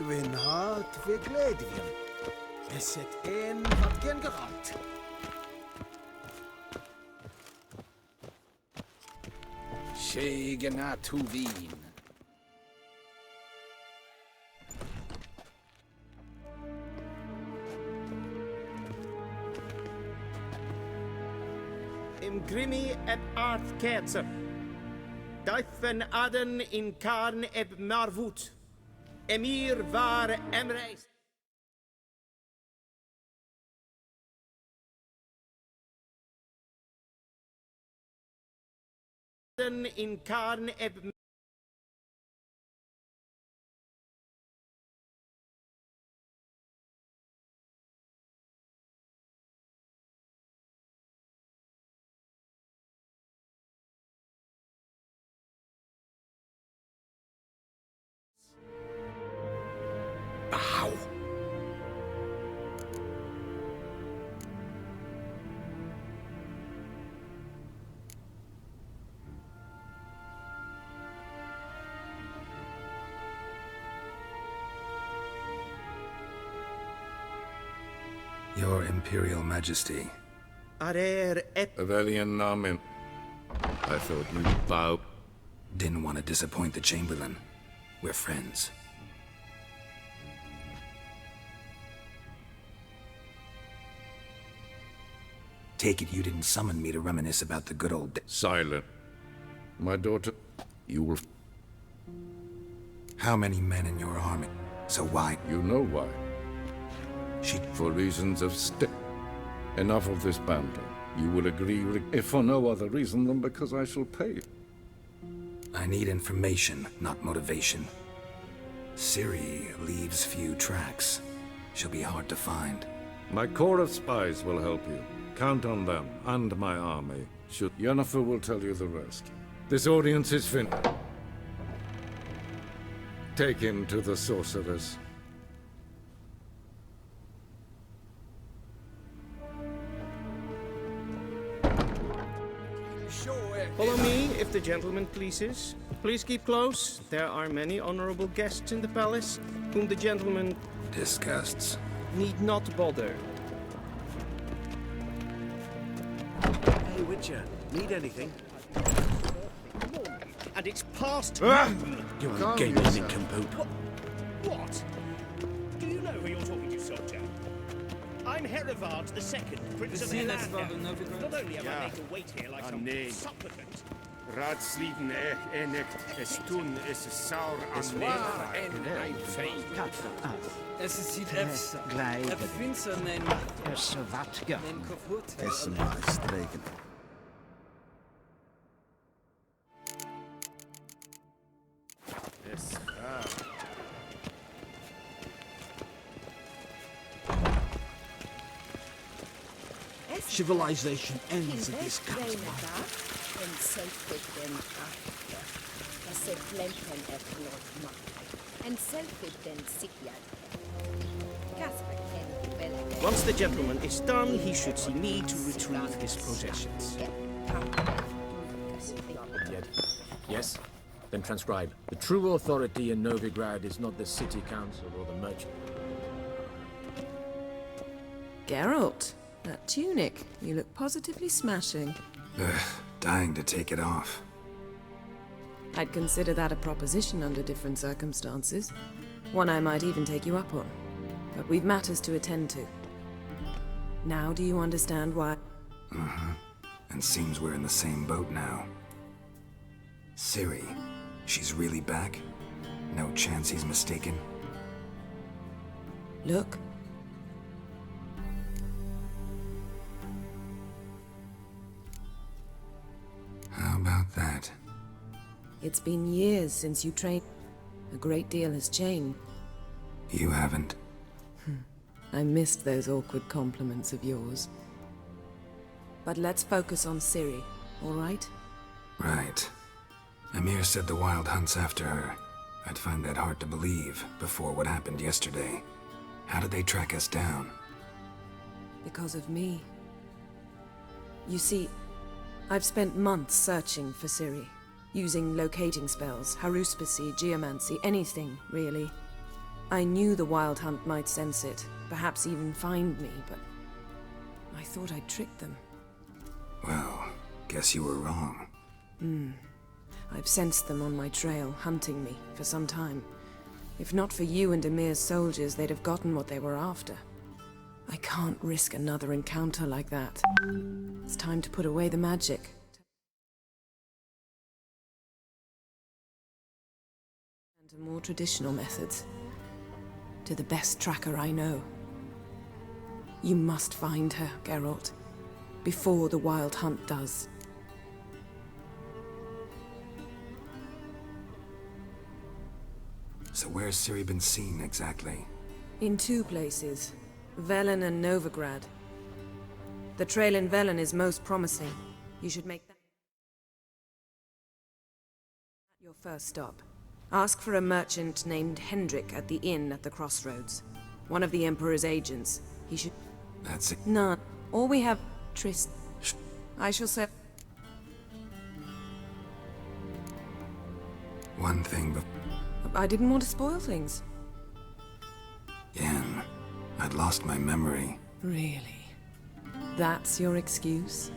Win hart, we gledjen. Is het een wat gen geraakt? Shegena Tuvin. Im Grimmi eb Art Kerzer. Duifen Aden in Karn eb Marvut. Emir war Emreis. Aden in Karn eb Ow! Your Imperial Majesty. Arer eb Avelian Namin. I thought you'd bow. Didn't want to disappoint the Chamberlain. We're friends. Take it you didn't summon me to reminisce about the good old days. Silent. My daughter, you will... How many men in your army? So why? You know why. She... For reasons of Enough of this banter. You will agree, if for no other reason than because I shall pay. I need information, not motivation. Ciri leaves few tracks. She'll be hard to find. My corps of spies will help you. Count on them, and my army. Yennefer will tell you the rest. This audience is finished. Take him to the sorceress. Follow me, if the gentleman pleases. Please keep close. There are many honorable guests in the palace, whom the gentleman Disgusts. need not bother. Hey, Witcher, need anything? And it's past... You're a gaming nincompoop. What? Do you know who you're talking to, soldier? I'm Herivard II, Prince of Helanda. Not only am I made to wait here like some supplicant... Raadsliden echt es tun is saur aan Mijn veen. Es ist ziet efsa. Finster men. Is wat ga. Men kaputt. Is maar streken. is Civilization ends at this castle. Once the gentleman is done, he should see me to retrieve his possessions. Yes? Then transcribe. The true authority in Novigrad is not the city council or the merchant. Geralt, that tunic. You look positively smashing. Ugh, dying to take it off. I'd consider that a proposition under different circumstances. One I might even take you up on. But we've matters to attend to. Now do you understand why? And seems we're in the same boat now. Ciri, she's really back? No chance he's mistaken? Look. How about that? It's been years since you trained. A great deal has changed. You haven't. I missed those awkward compliments of yours. But let's focus on Ciri, all right? Right. Amir said the Wild hunts after her. I'd find that hard to believe before what happened yesterday. How did they track us down? Because of me. You see, I've spent months searching for Ciri, using locating spells, haruspicy, geomancy, anything, really. I knew the Wild Hunt might sense it, perhaps even find me, but I thought I'd tricked them. Well, guess you were wrong. I've sensed them on my trail, hunting me, for some time. If not for you and Emir's soldiers, they'd have gotten what they were after. I can't risk another encounter like that. It's time to put away the magic. And to more traditional methods. To the best tracker I know. You must find her, Geralt. Before the Wild Hunt does. So where's Ciri been seen exactly? In two places. Velen and Novigrad. The trail in Velen is most promising. You should make that your first stop. Ask for a merchant named Hendrik at the inn at the crossroads. One of the Emperor's agents. He should... That's it. None. All we have... Trist. I shall say... One thing I didn't want to spoil things. Yen, I'd lost my memory. Really? That's your excuse?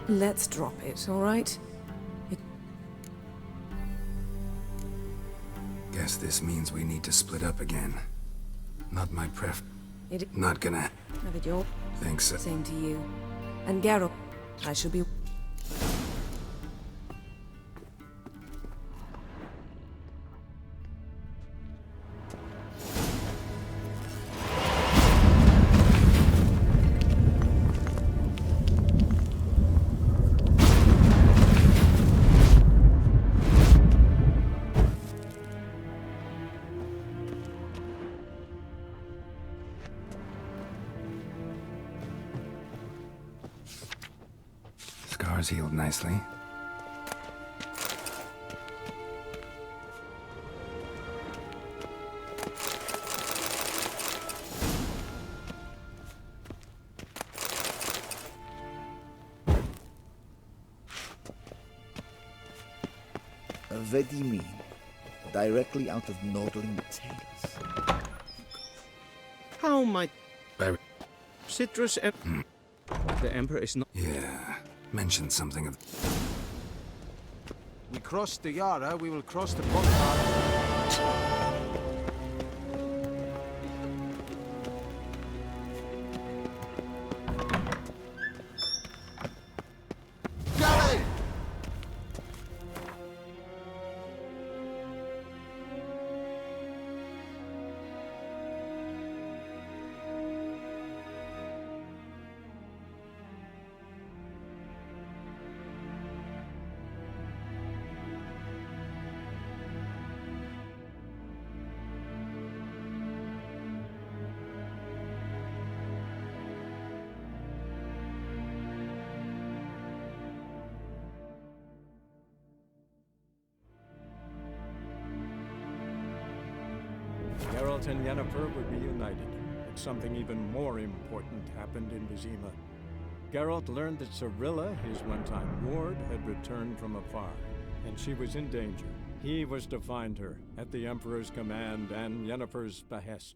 Let's drop it, all right? Guess this means we need to split up again. Not my Not gonna... Have it your... Think so. Same to you. And Geralt, I shall be... Scars healed nicely. Vedimin, directly out of Nordling Tales. How might... Citrus... The Emperor is not... Yeah, mentioned something of... We crossed the Yara, we will cross the Bothar. Geralt and Yennefer were reunited, but something even more important happened in Vizima. Geralt learned that Cirilla, his one-time ward, had returned from afar, and she was in danger. He was to find her, at the Emperor's command and Yennefer's behest.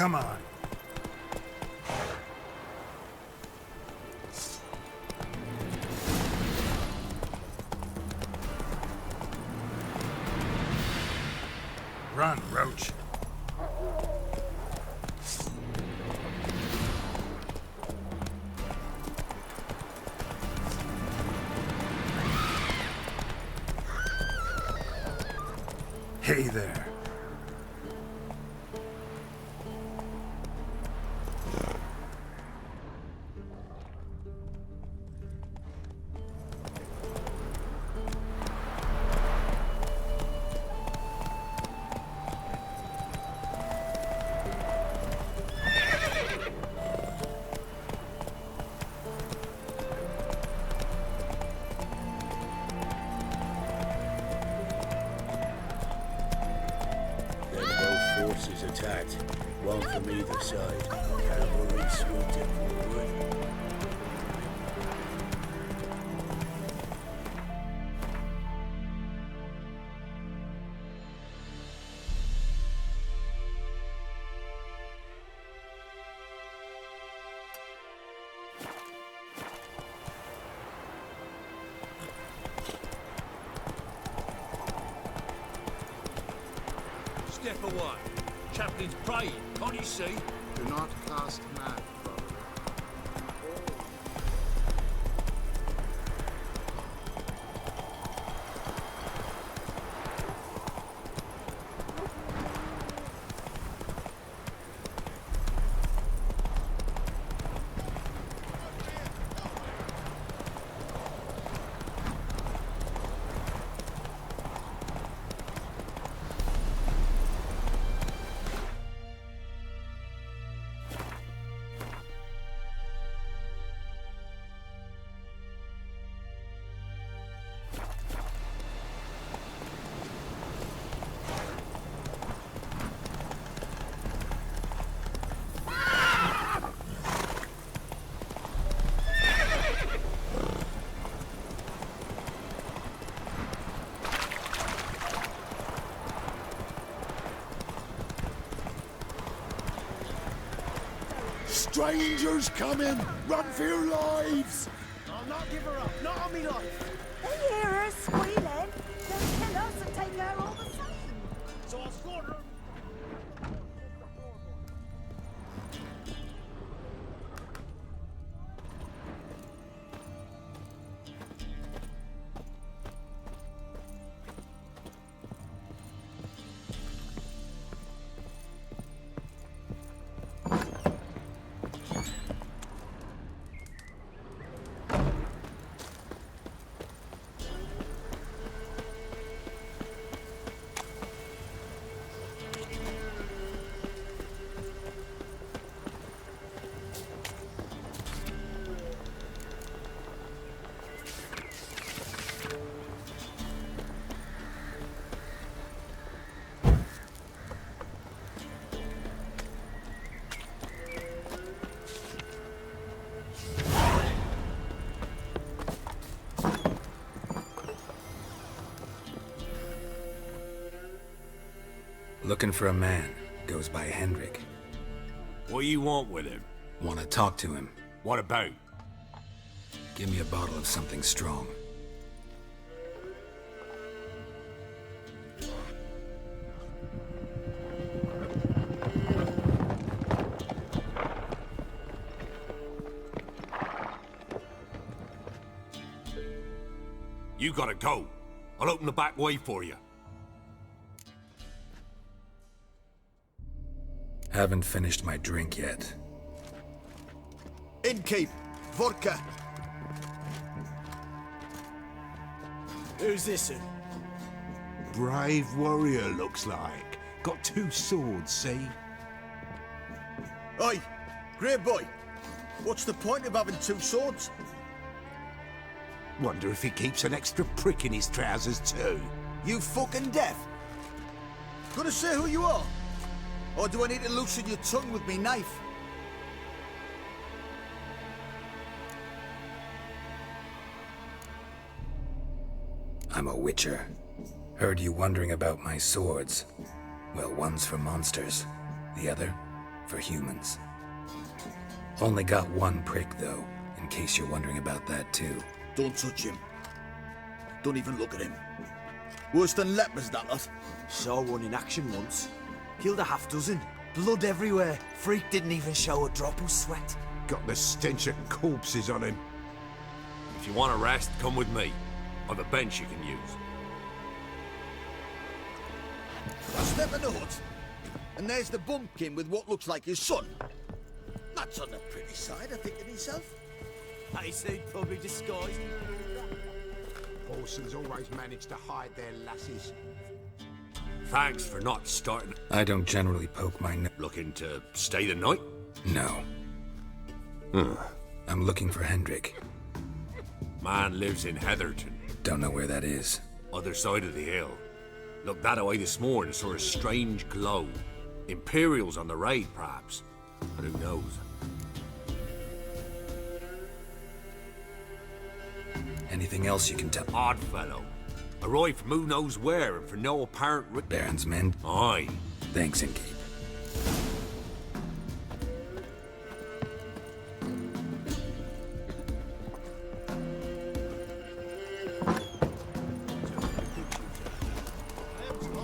Come on. Run, Roach. Hey there. Forces attacked, one from either side. Cavalry swooped in forward. Step away. Chaplain's praying, can't you see? Do not cast mad, brother. Strangers coming! Run for your lives! I'll not give her up, not on me life. They hear her squealing. They'll kill us and take her all the same. So I'll slaughter her. Looking for a man. Goes by Hendrik. What do you want with him? Want to talk to him. What about? Give me a bottle of something strong. You gotta go. I'll open the back way for you. Haven't finished my drink yet. Innkeep, vodka. Who's this? Brave warrior, looks like. Got 2 swords, see? Oi, grey boy. What's the point of having 2 swords? Wonder if he keeps an extra prick in his trousers too. You fucking deaf? Gonna say who you are? Or do I need to loosen your tongue with me knife? I'm a witcher. Heard you wondering about my swords. Well, one's for monsters, the other for humans. Only got one prick, though, in case you're wondering about that, too. Don't touch him. Don't even look at him. Worse than lepers, that lot. Saw one in action once. Killed a half dozen. Blood everywhere. Freak didn't even show a drop of sweat. Got the stench of corpses on him. If you want a rest, come with me. I've a bench you can use. I step in the hut, and there's the bumpkin with what looks like his son. That's on the pretty side, I think to himself. I said probably disguised. Parsons always manage to hide their lasses. Thanks for not starting. I don't generally poke my nose. Looking to stay the night? No. I'm looking for Hendrik. Man lives in Heatherton. Don't know where that is. Other side of the hill. Looked that away this morning, saw a strange glow. Imperials on the raid, perhaps. But who knows? Anything else you can tell? Odd fellow. Arrived from who knows where and for no apparent Baron's men? Aye. Thanks, Inkeep.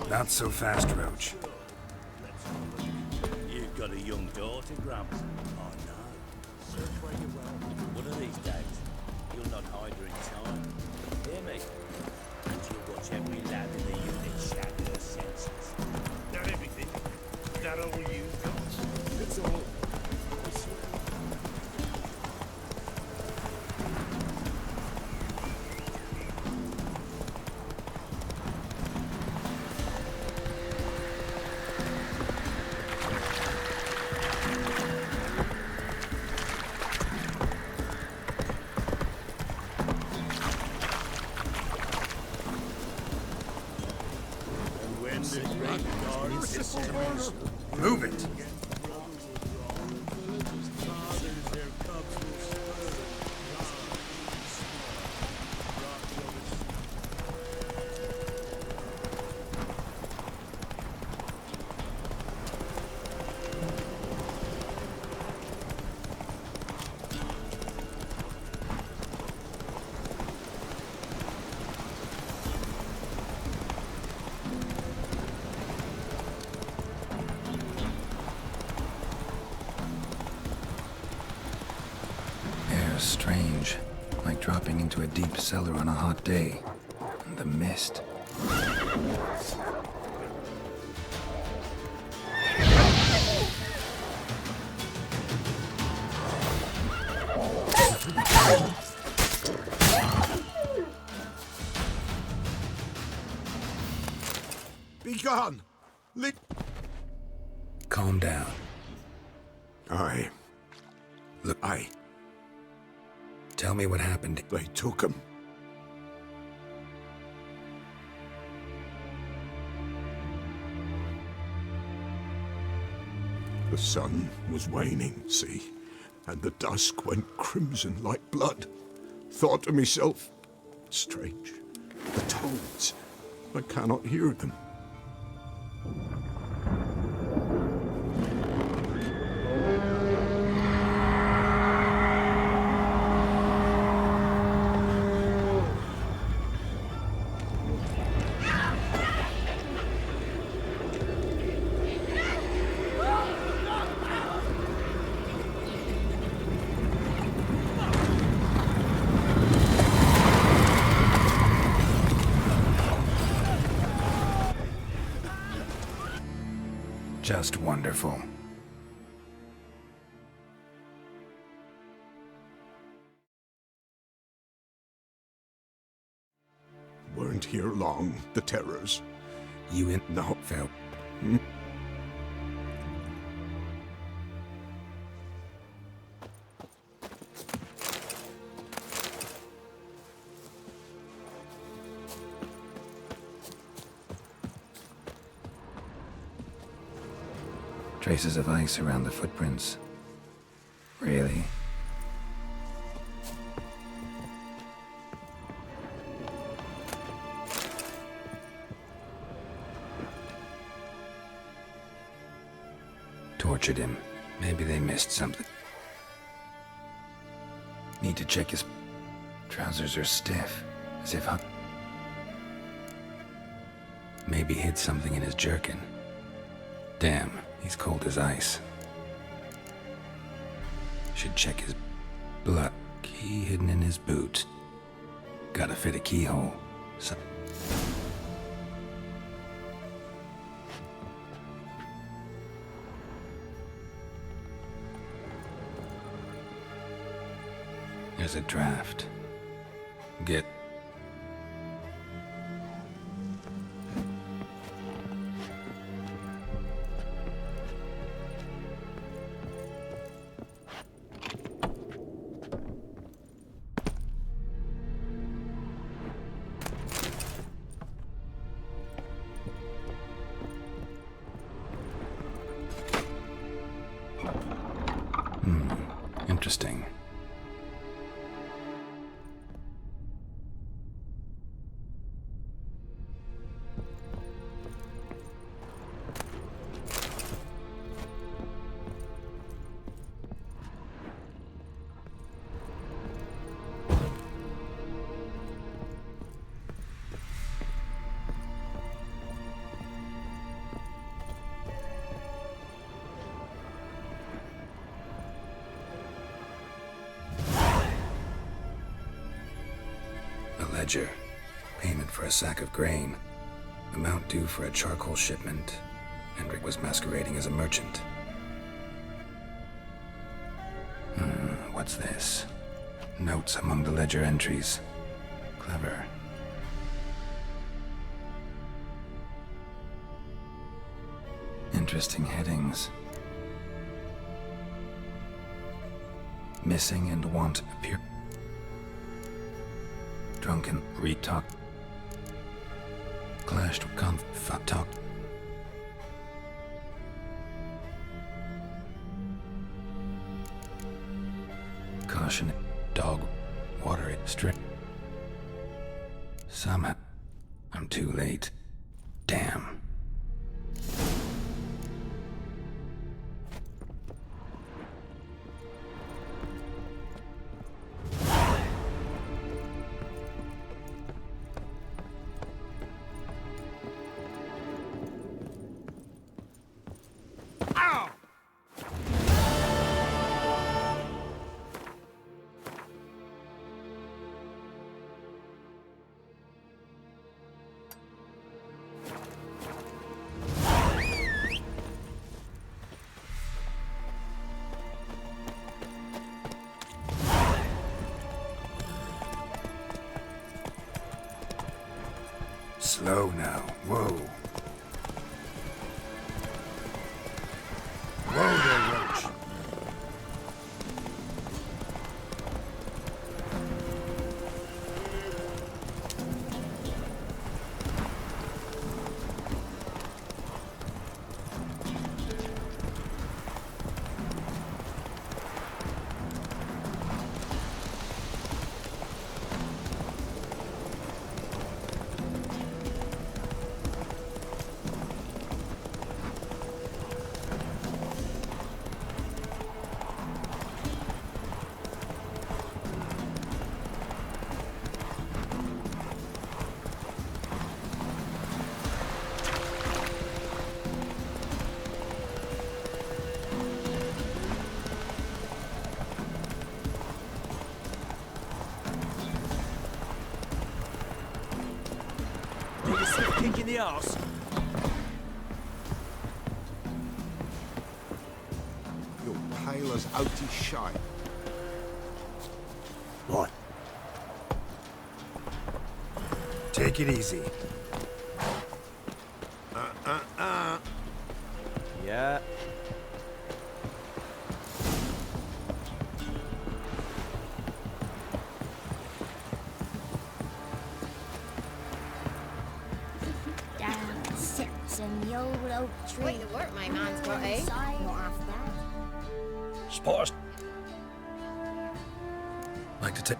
Not so fast, Roach. You've got a young daughter, Gramps. Oh no. Search where you will. One of these days, you'll not hide her in time. Hear me? And you'll watch every lad in the unit shatter her senses. That everything? That all you've got? It's all. Move it! Strange, like dropping into a deep cellar on a hot day. And the mist. Be gone! Calm down. Aye. Look, Aye. Tell me what happened. They took him. The sun was waning, see, and the dusk went crimson like blood. Thought to myself, strange, the toads, I cannot hear them. Just wonderful. Weren't here long, the terrors. You in? No. Fair. Traces of ice around the footprints. Really? Tortured him. Maybe they missed something. Need to check his trousers are stiff, as if maybe hid something in his jerkin. Damn, he's cold as ice. Should check his blood. Key hidden in his boot. Gotta fit a keyhole. There's a draft. Get... Interesting. Ledger. Payment for a sack of grain. Amount due for a charcoal shipment. Hendrik was masquerading as a merchant. What's this? Notes among the ledger entries. Clever. Interesting headings. Missing and want appear. Drunken retalk. Clashed with talk. Caution. Dog. Water it straight. Somehow. I'm too late. Damn. Slow now. Whoa. Whoa there, Roach. Kick in the arse. You're pale as outy shite. What? Take it easy. Yeah. Wait to work, my man's got, eh? Not after. Spot. Like to take.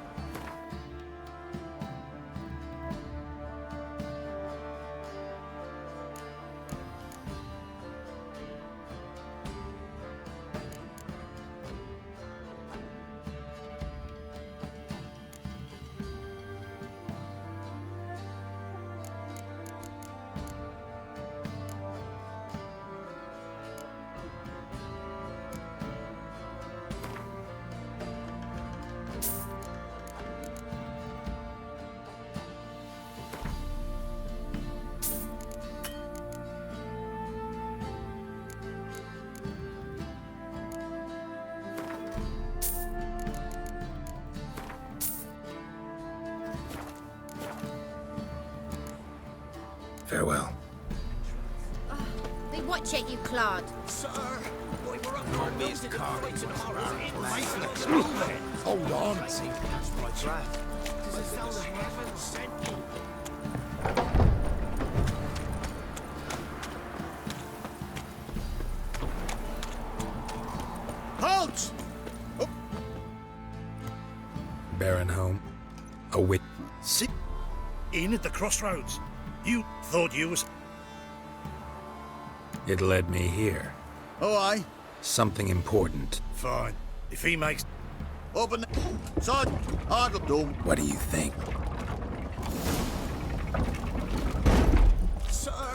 Farewell. They watch it, you clod. Sir, Hold on. Does it sound like heaven sent me? halt! Baron home. A wit. Sit in at the crossroads. You thought you was... It led me here. Oh, aye. Something important. Fine. If he makes... Open the... Sergeant, Ardle Dome. What do you think?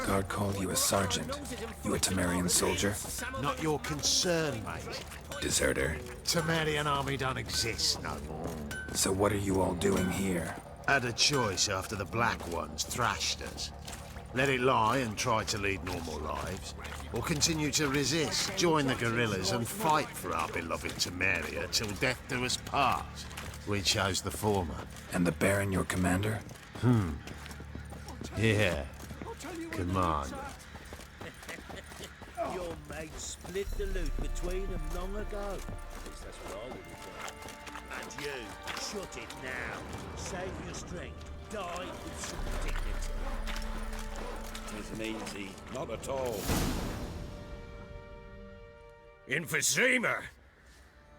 Guard called you a sergeant. You a Temerian soldier? Not your concern, mate. Deserter. Temerian army don't exist no more. So what are you all doing here? Had a choice after the Black Ones thrashed us. Let it lie and try to lead normal lives, or continue to resist, join the guerrillas and fight for our beloved Temeria till death do us part. We chose the former. And the Baron your commander? Yeah. Commander. Your mate split the loot between them long ago. At least that's what I would have done. And you, shut it now. Save your strength. Die with some dignity. Isn't easy. Not at all. In for Zima.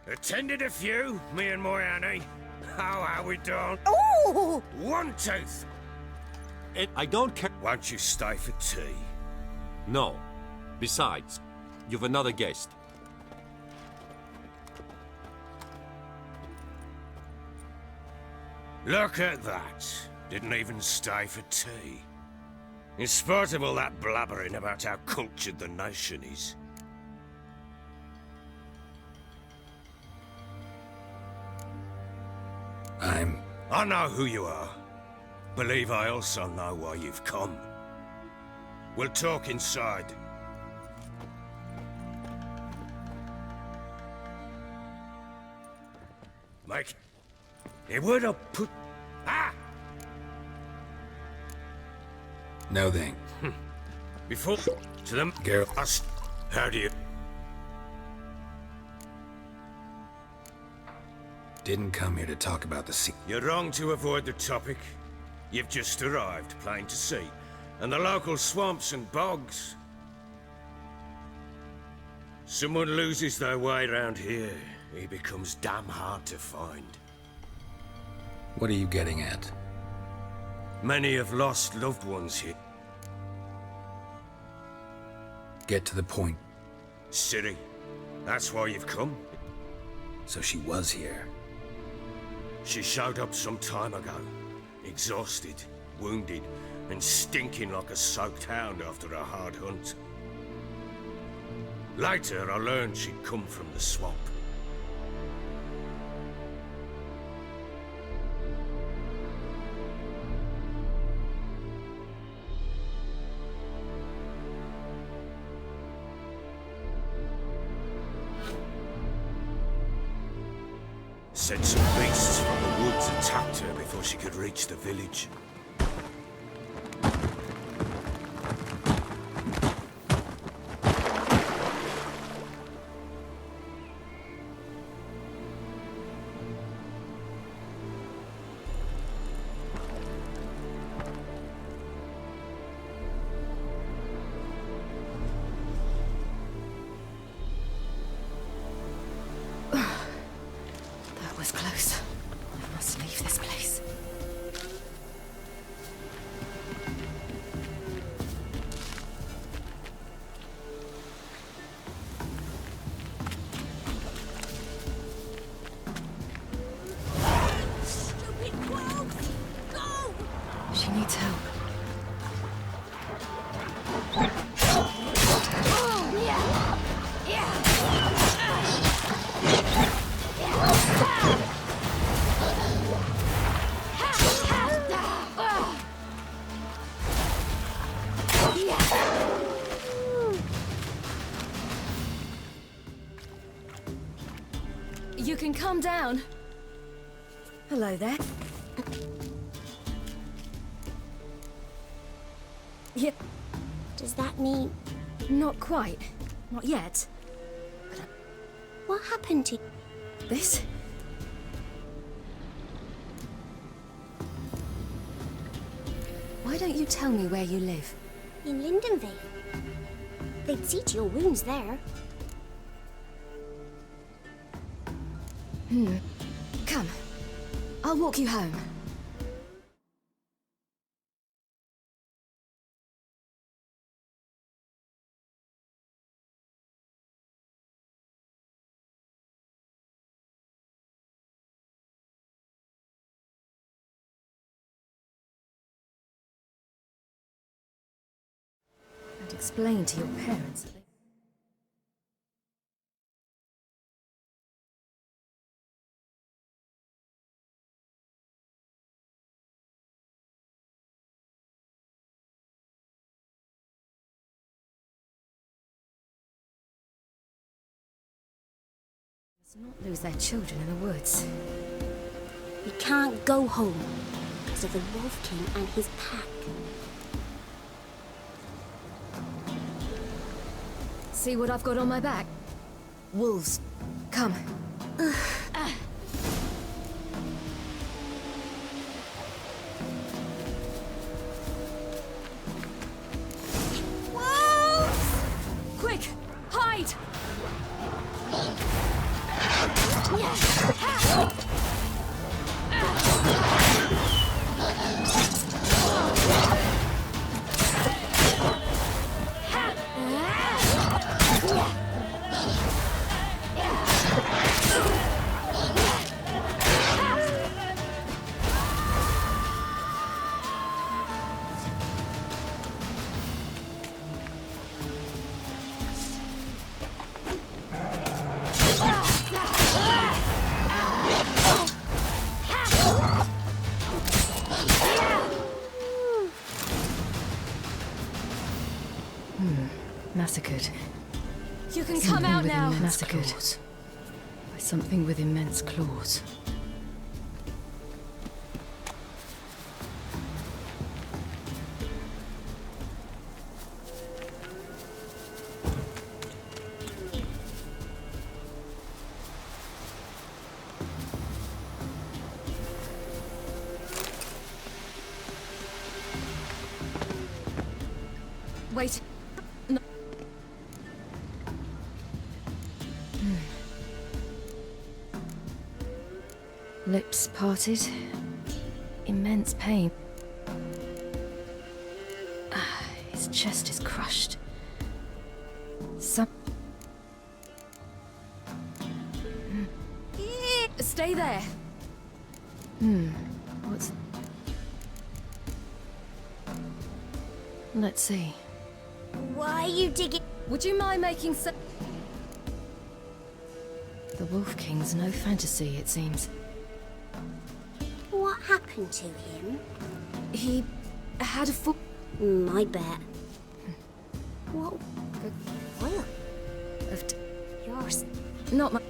Attended a few, me and my Annie. How we done? Oh! One tooth. I don't care. Won't you stay for tea? No. Besides, you've another guest. Look at that. Didn't even stay for tea. In spite of all that blabbering about how cultured the nation is. I know who you are. Believe I also know why you've come. We'll talk inside. Mike, it would have put... Ah! No then. Before... To them... Geralt. Us... How do you... Didn't come here to talk about the sea. You're wrong to avoid the topic. You've just arrived, plain to see. And the local swamps and bogs. Someone loses their way around here, he becomes damn hard to find. What are you getting at? Many have lost loved ones here. Get to the point. Ciri, that's why you've come? So she was here. She showed up some time ago. Exhausted, wounded, and stinking like a soaked hound after a hard hunt. Later, I learned she'd come from the swamp. Said some beasts from the woods attacked her before she could reach the village. That was close. I must leave this place. Stupid growth! Go! She needs help. You can calm down. Hello there. Yep. Does that mean... Not quite. Not yet. But what happened to... this? Why don't you tell me where you live? In Lindenvale. They'd see to your wounds there. Come. I'll walk you home. And explain to your parents that they... not lose their children in the woods. We can't go home because of the Wolf King and his pack. See what I've got on my back? Wolves. Come. Wolves! Quick! Hide! Massacred. You can come out now. Massacred by something with immense claws. Wait. No. Lips parted. Immense pain. His chest is crushed. Stay there. What's... Let's see. Why are you digging? Would you mind making The Wolf King's no fantasy, it seems. What happened to him? He had a full... I bet. What? Oil? Of yours? Not my...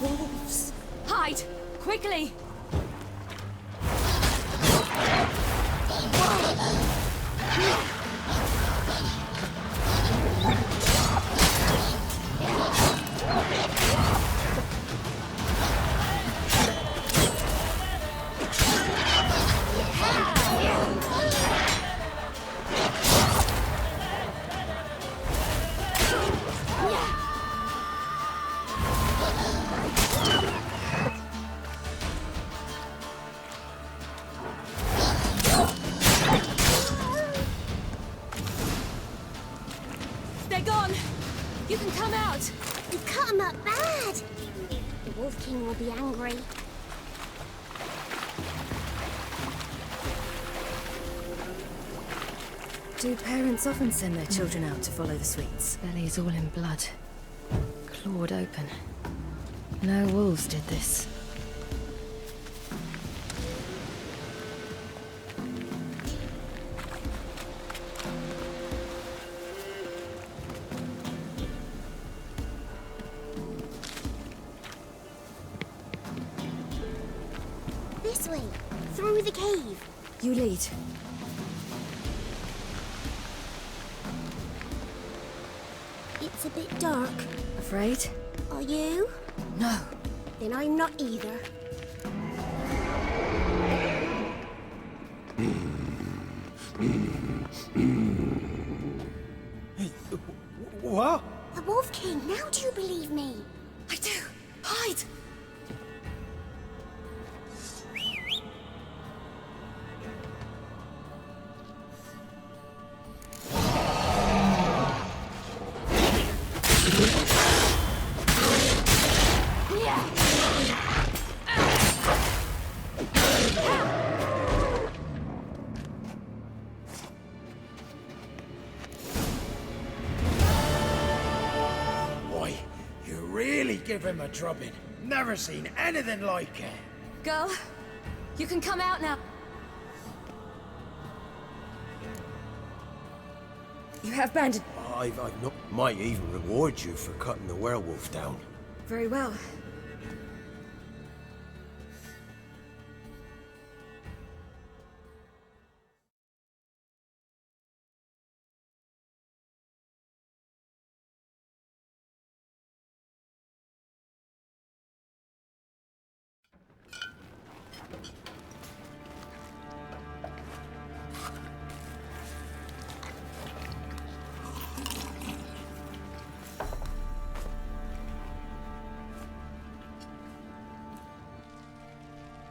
Wolves. Hide! Quickly! They're gone! You can come out! You cut him up bad! The Wolf King will be angry. Do parents often send their children out to follow the sweets? Belly's all in blood. Clawed open. No wolves did this. This way, through the cave. You lead. It's a bit dark. Afraid? Are you? No. Then I'm not either. What? The Wolf King, now do you believe me? I do. Hide! Boy, you really give him a drubbing. Never seen anything like it. Girl, you can come out now. You have banded. I've not. Might even reward you for cutting the werewolf down. Very well.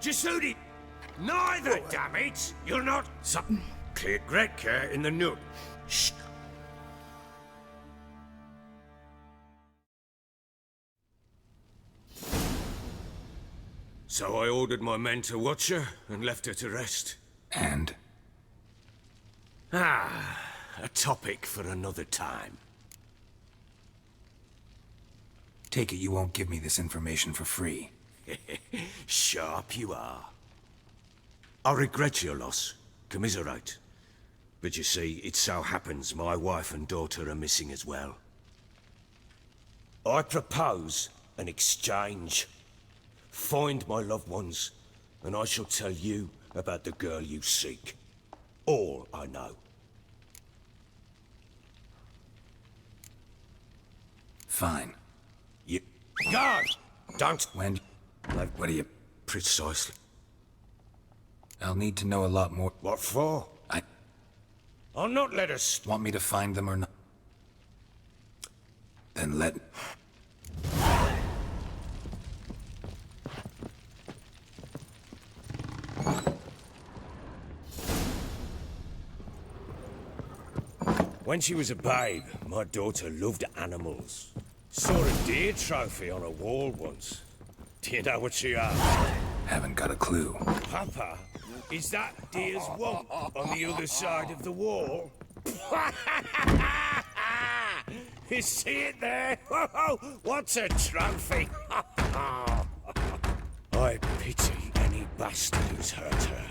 Jasudi! Neither, damn it! You're not... Something. Clear Gretka in the nook. Shh. So I ordered my men to watch her and left her to rest. And? Ah, a topic for another time. Take it you won't give me this information for free. Sharp you are. I regret your loss. Commiserate. But you see, it so happens my wife and daughter are missing as well. I propose an exchange. Find my loved ones, and I shall tell you about the girl you seek. All I know. Fine. You... Guard! Don't... When? What do you... Precisely. I'll need to know a lot more. What for? I'll not let us... Want me to find them or not? Then let... When she was a babe, my daughter loved animals. Saw a deer trophy on a wall once. Do you know what she asked? Haven't got a clue. Papa, is that deer's womp on the other side of the wall? You see it there? What's a trophy? I pity any bastard who's hurt her.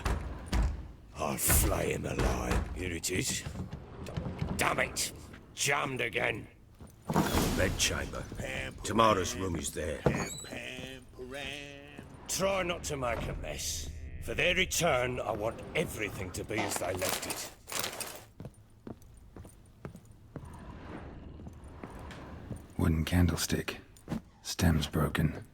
I'll flay him alive. Here it is. Damn it! Jammed again. Bedchamber. Tamara's room is there. Try not to make a mess. For their return, I want everything to be as they left it. Wooden candlestick. Stem's broken.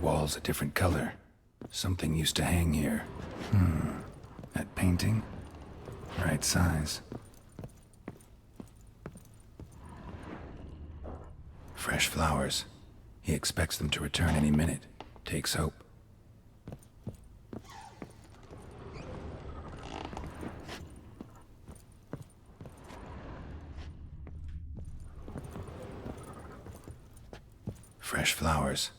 Wall's a different color. Something used to hang here. That painting? Right size. Fresh flowers. He expects them to return any minute. Takes hope. Fresh flowers.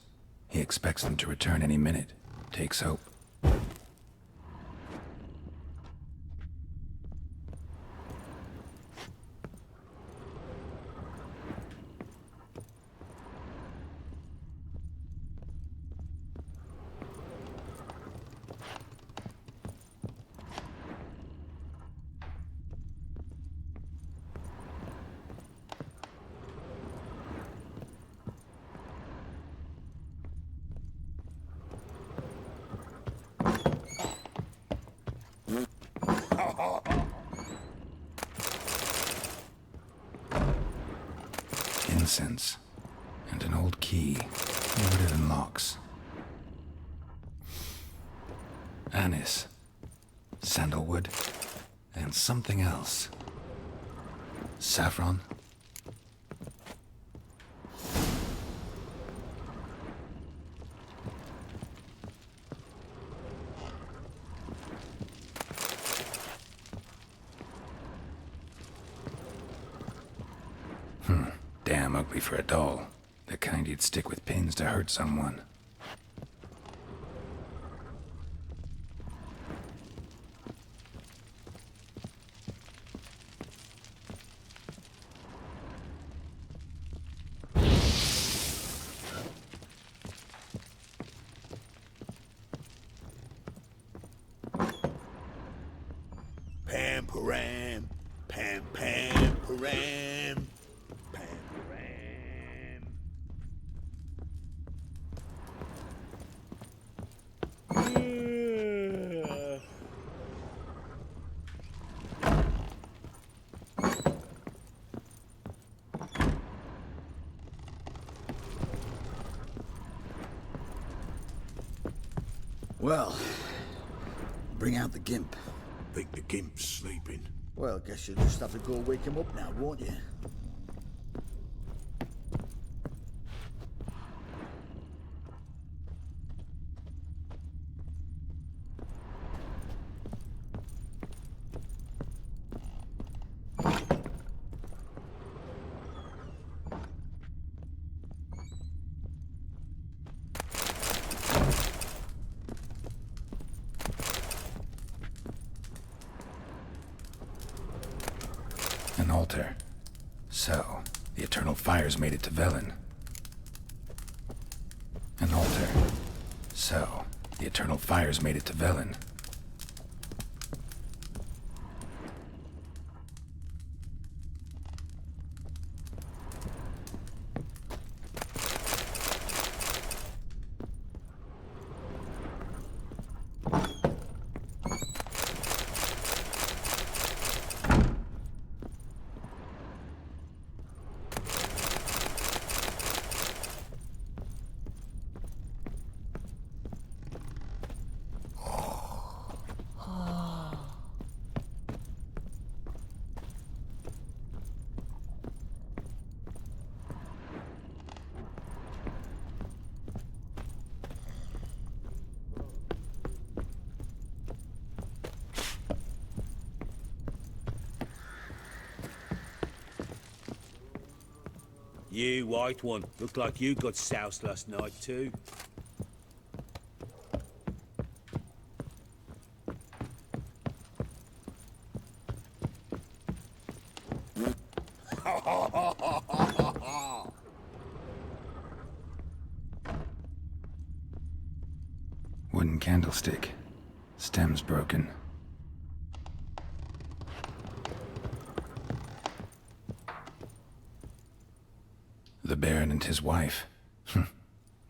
He expects them to return any minute. Takes hope. incense, and an old key. What it unlocks. Anise, sandalwood, and something else. Saffron? Damn ugly for a doll. The kind you'd stick with pins to hurt someone. Pam param, pam pam param, pam param. Well, bring out the gimp. Think the gimp's sleeping. Well, guess you'll just have to go wake him up now, won't you? An altar. So, the eternal fires made it to Velen. An altar. So, the eternal fires made it to Velen. You, white one, look like you got soused last night too. Wooden candlestick. Stem's broken. The Baron and his wife.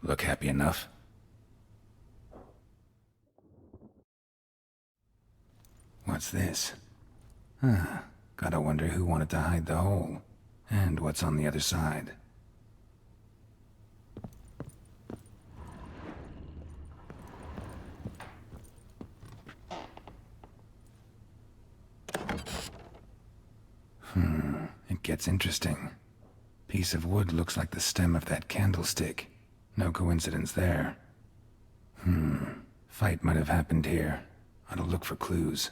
Look happy enough. What's this? Gotta wonder who wanted to hide the hole. And what's on the other side. It gets interesting. Piece of wood looks like the stem of that candlestick. No coincidence there. Fight might have happened here. Ought to look for clues.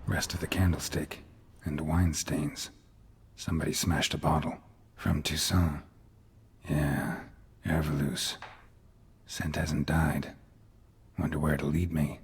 Rest of the candlestick. And wine stains. Somebody smashed a bottle. From Toussaint. Yeah, Herveloos. Scent hasn't died. Wonder where it'll lead me.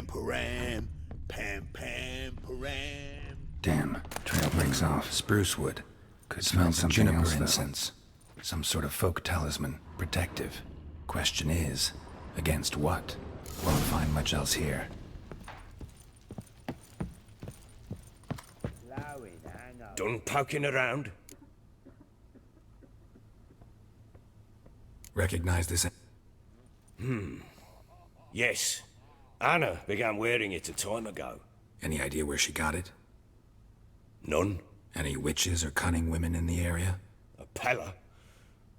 param, pam, pam, param. Damn, trail breaks off. Spruce wood. Could smell something else, though. Incense. Some sort of folk talisman. Protective. Question is, against what? Won't find much else here. Done poking around? Recognize this? Yes. Anna began wearing it a time ago. Any idea where she got it? None. Any witches or cunning women in the area? A Pella.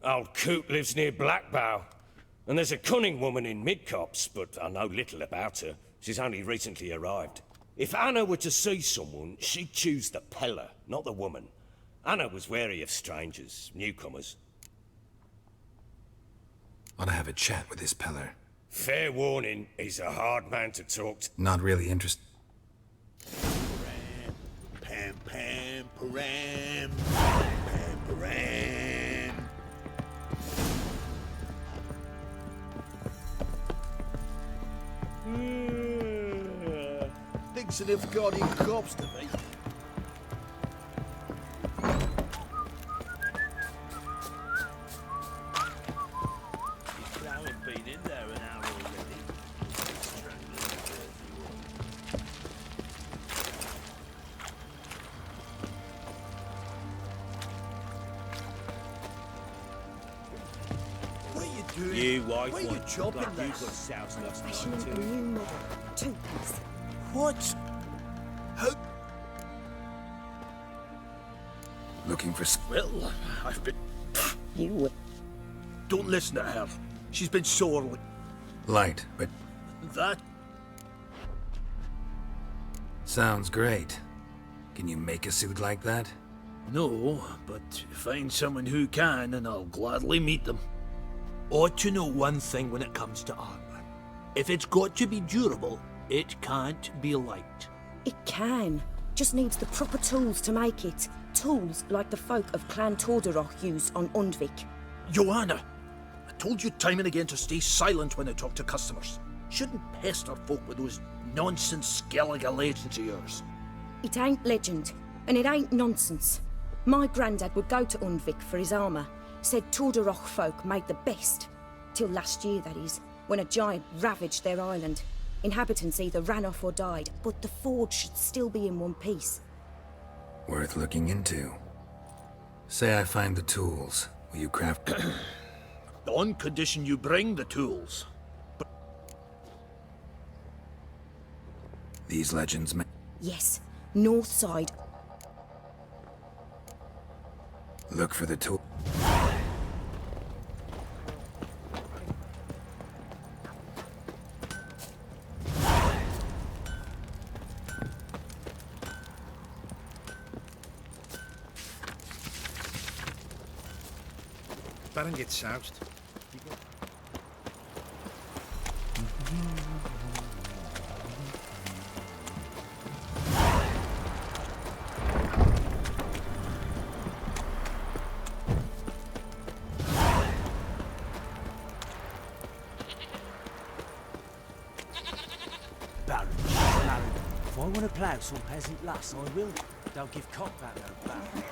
Old Coot lives near Blackbow. And there's a cunning woman in Midcopse, but I know little about her. She's only recently arrived. If Anna were to see someone, she'd choose the Pella, not the woman. Anna was wary of strangers, newcomers. Want to have a chat with this Peller. Fair warning, he's a hard man to talk to. Not really interested. Pam, pam, param, pam, param. Thinks an Ivgardian corpse to me. You white Why are you one. chopping Glad you this? got soused last night Fashioning a too. new model. 2 piece. What? How? Looking for... Well, I've been... You would. Don't listen to her. She's been sorely... Light, but... That? Sounds great. Can you make a suit like that? No, but find someone who can and I'll gladly meet them. Ought to know one thing when it comes to armor. If it's got to be durable, it can't be light. It can. Just needs the proper tools to make it. Tools like the folk of Clan Tordaroch use on Undvik. Joanna, I told you time and again to stay silent when I talk to customers. Shouldn't pester folk with those nonsense Skellige legends of yours. It ain't legend, and it ain't nonsense. My granddad would go to Undvik for his armour. Said Tordaroch folk made the best. Till last year, that is, when a giant ravaged their island. Inhabitants either ran off or died, but the forge should still be in one piece. Worth looking into. Say I find the tools. Will you craft... On condition you bring the tools. These legends may... Yes, north side. Look for the tool... Baron gets soused. Baron, Baron, if I want to plough some peasant lass, I will. Don't give cock back no Baron.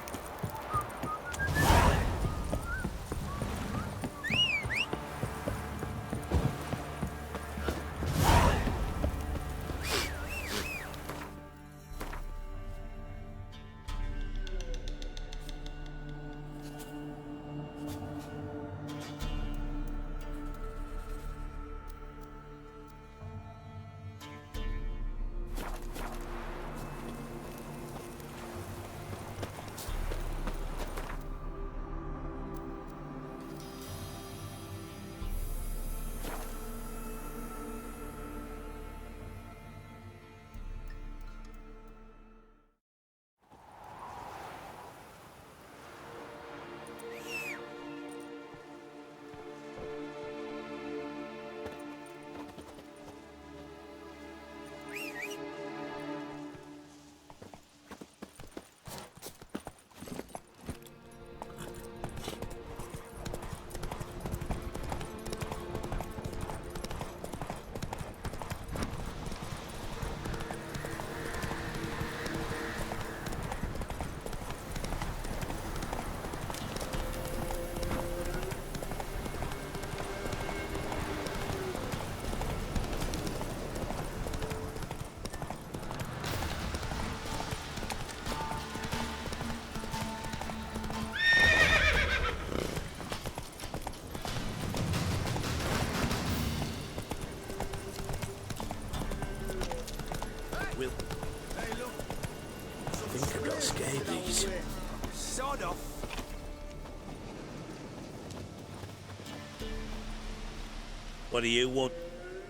What do you want?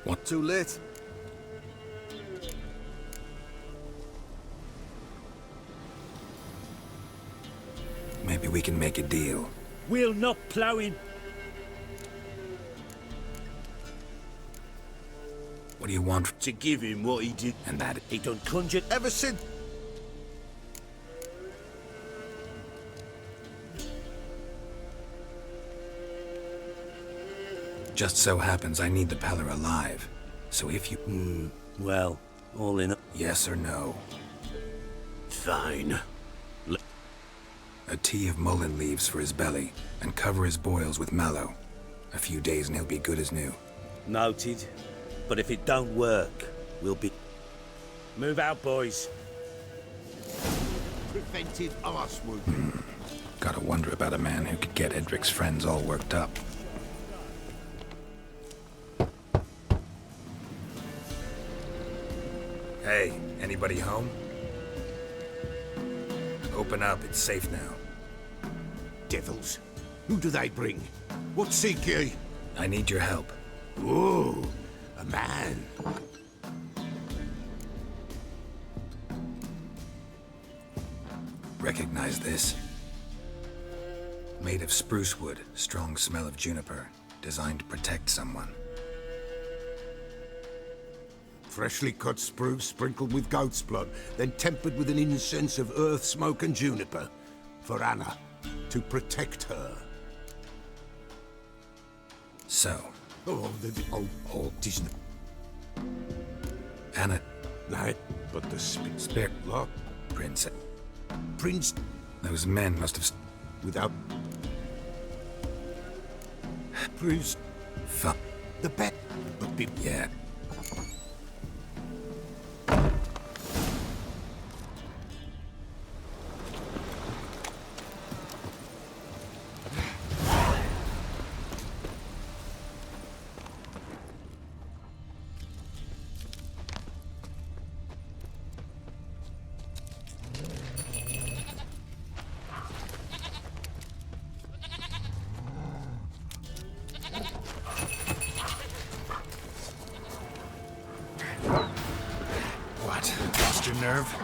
What? Too late. Maybe we can make a deal. We'll not plough in. What do you want? To give him what he did. And that he done conjured ever since. Just so happens I need the Peller alive. So if you... well, all in... Yes or no? Fine. A tea of mullein leaves for his belly, and cover his boils with mallow. A few days and he'll be good as new. Noted. But if it don't work, we'll be... Move out, boys. Preventive arse wound. Gotta wonder about a man who could get Edric's friends all worked up. Hey, anybody home? Open up, it's safe now. Devils. Who do they bring? What seek ye? I need your help. Ooh, a man. Recognize this? Made of spruce wood, strong smell of juniper, designed to protect someone. Freshly cut spruce sprinkled with goat's blood, then tempered with an incense of earth, smoke and juniper. For Anna, to protect her. So? Oh, Disney. Anna. No, but the spirit. What? Princess. Prince. Those men must have... Without... Prince. Fuck. The bet. But be... Yeah. Lost your nerve?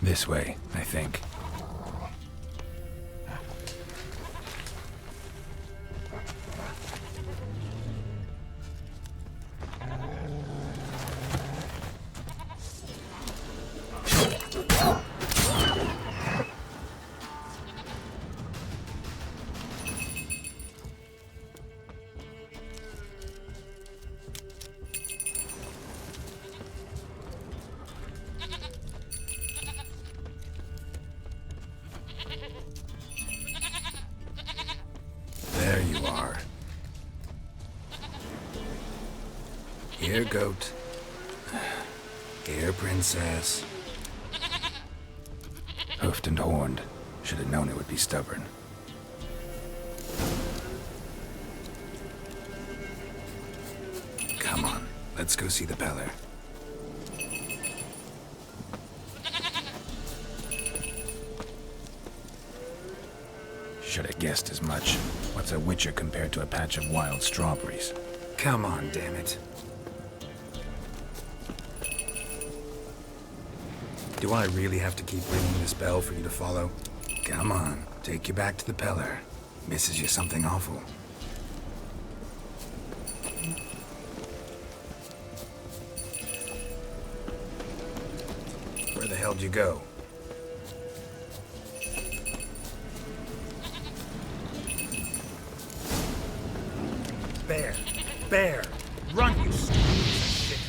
This way, I think. There you are. Here, goat. Here, princess. Hoofed and horned. Should have known it would be stubborn. Let's go see the Beller. Should have guessed as much. What's a witcher compared to a patch of wild strawberries? Come on, damn it. Do I really have to keep ringing this bell for you to follow? Come on, take you back to the Peller. Misses you something awful. Where the hell'd you go? Bear! Bear! Run, you stupid piece of shit!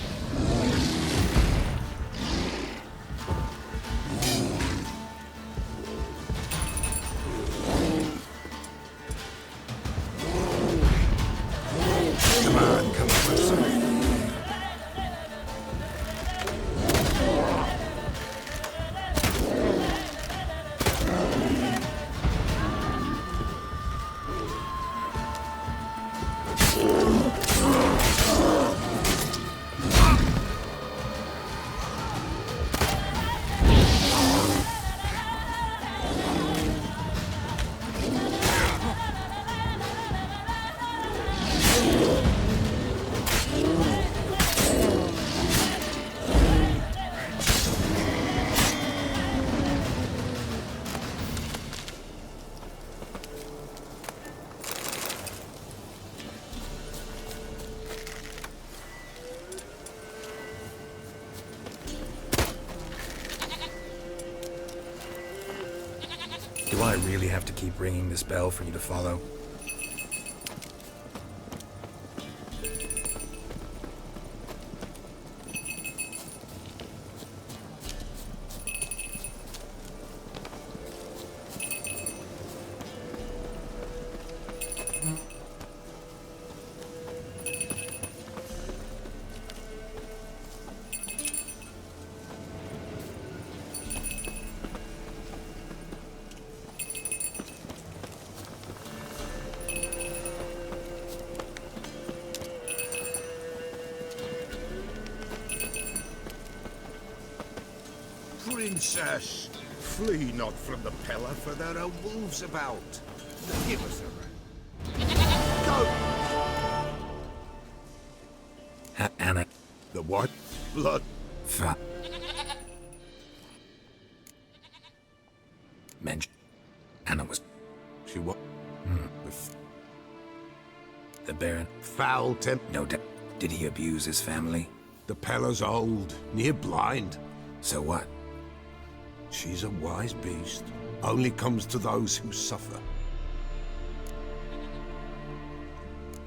Come on, come closer. Do I really have to keep ringing this bell for you to follow? Princess, flee not from the Peller, for there are wolves about. Give us a ring. Go! Anna. The what? Blood. Mention. Anna was... She what? The Baron. Foul temp... No doubt. Did he abuse his family? The Peller's old, near blind. So what? She's a wise beast. Only comes to those who suffer.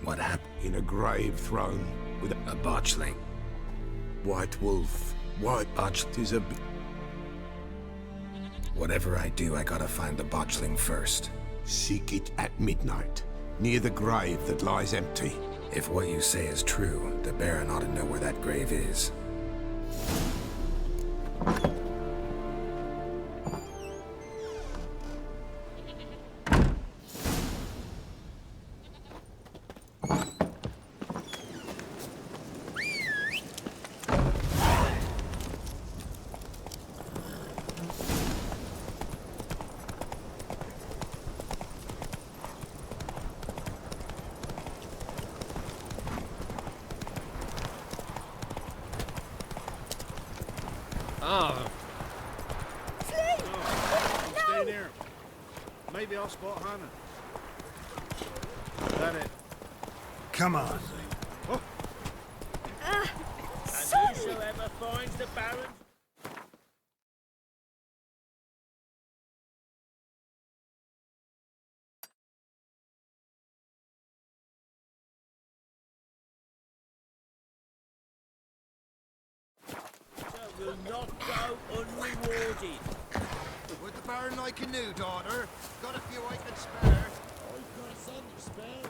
What happened? In a grave thrown with a botchling. White wolf. White botch. Tis a... Whatever I do, I gotta find the botchling first. Seek it at midnight, near the grave that lies empty. If what you say is true, the Baron ought to know where that grave is. Stay near him. Maybe I'll spot Hannah. That it. Come on. Oh. And whosoever finds the Baron... will not go unrewarded. Would the Baron like a new daughter? Got a few I can spare. I've got a son to spare.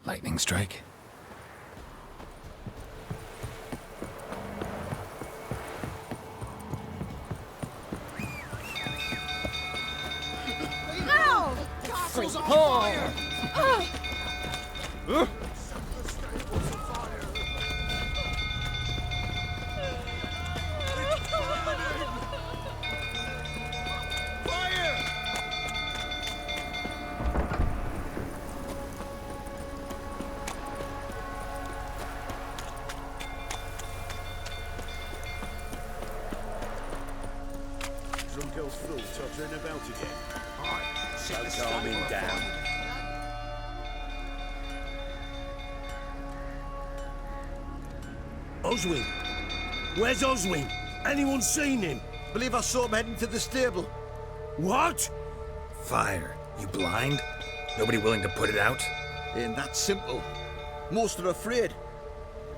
Lightning strike? stable's on fire! Drunk girl's full, tottering about again. So calming down. Oswin! Where's Oswin? Anyone seen him? Believe I saw him heading to the stable. What? Fire. You blind? Nobody willing to put it out? Ain't that simple. Most are afraid.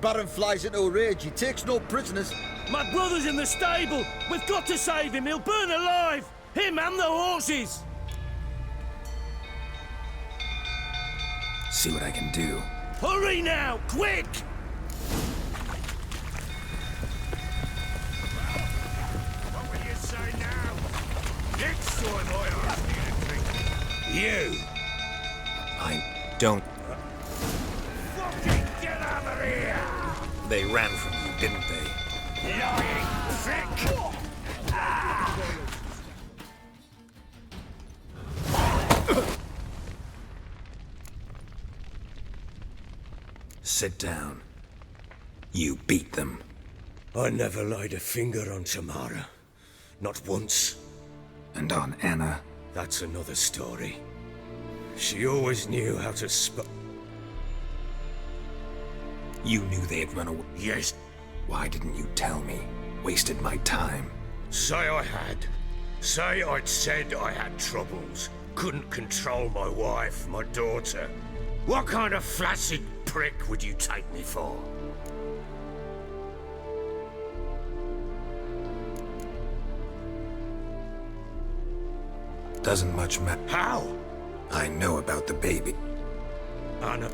Baron flies into a rage. He takes no prisoners. My brother's in the stable! We've got to save him! He'll burn alive! Him and the horses! See what I can do. Hurry now! Quick! What will you say now? Next time I ask you to drink. You! I don't... Fucking get out of here! They ran from you, didn't they? Lying prick! Sit down. You beat them. I never laid a finger on Tamara. Not once. And on Anna? That's another story. She always knew how to You knew they had run away? Yes. Why didn't you tell me? Wasted my time. Say I had. Say I'd said I had troubles. Couldn't control my wife, my daughter. What kind of flaccid prick would you take me for? Doesn't much matter. How? I know about the baby. Anna.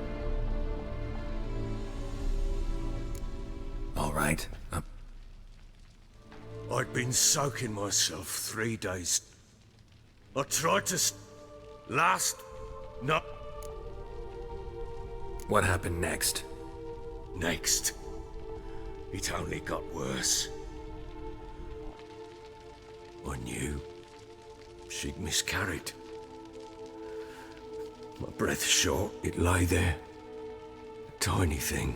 All right. I'd been soaking myself 3 days. I tried to No. What happened next? Next. It only got worse. I knew she'd miscarried. My breath short, it lay there. A tiny thing.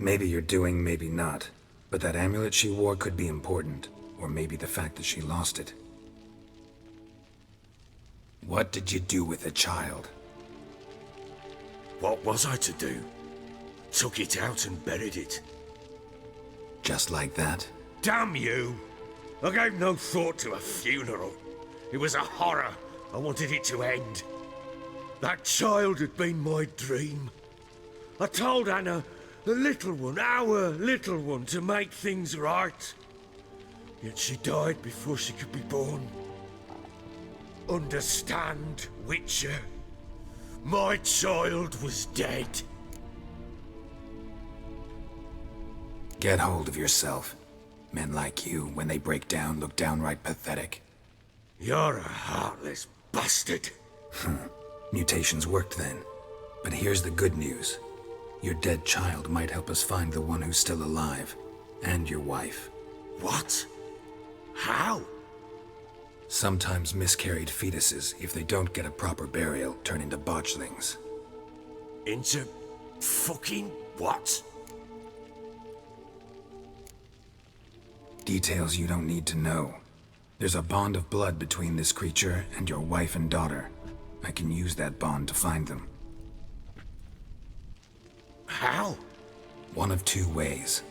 Maybe you're doing, maybe not. But that amulet she wore could be important. Or maybe the fact that she lost it. What did you do with the child? What was I to do? Took it out and buried it. Just like that? Damn you! I gave no thought to a funeral. It was a horror. I wanted it to end. That child had been my dream. I told Anna, the little one, our little one, to make things right. Yet she died before she could be born. Understand, Witcher? My child was dead. Get hold of yourself. Men like you, when they break down, look downright pathetic. You're a heartless bastard. Mutations worked then. But here's the good news. Your dead child might help us find the one who's still alive. And your wife. What? How? Sometimes miscarried fetuses, if they don't get a proper burial, turn into botchlings. Into fucking what? Details you don't need to know. There's a bond of blood between this creature and your wife and daughter. I can use that bond to find them. How? One of two ways.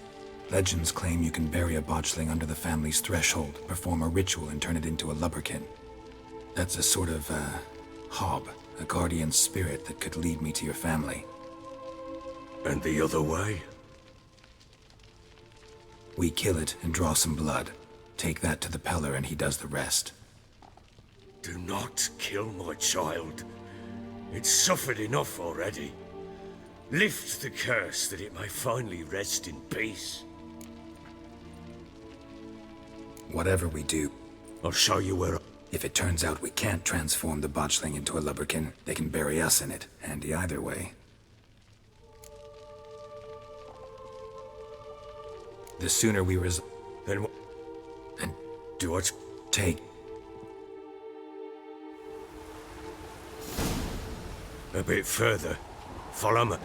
Legends claim you can bury a botchling under the family's threshold, perform a ritual, and turn it into a lubberkin. That's a sort of, hob, a guardian spirit that could lead me to your family. And the other way? We kill it and draw some blood. Take that to the Peller and he does the rest. Do not kill my child. It's suffered enough already. Lift the curse that it may finally rest in peace. Whatever we do, I'll show you where... If it turns out we can't transform the botchling into a lubberkin, they can bury us in it. Handy either way. The sooner we And do what? take. A bit further. Follow me.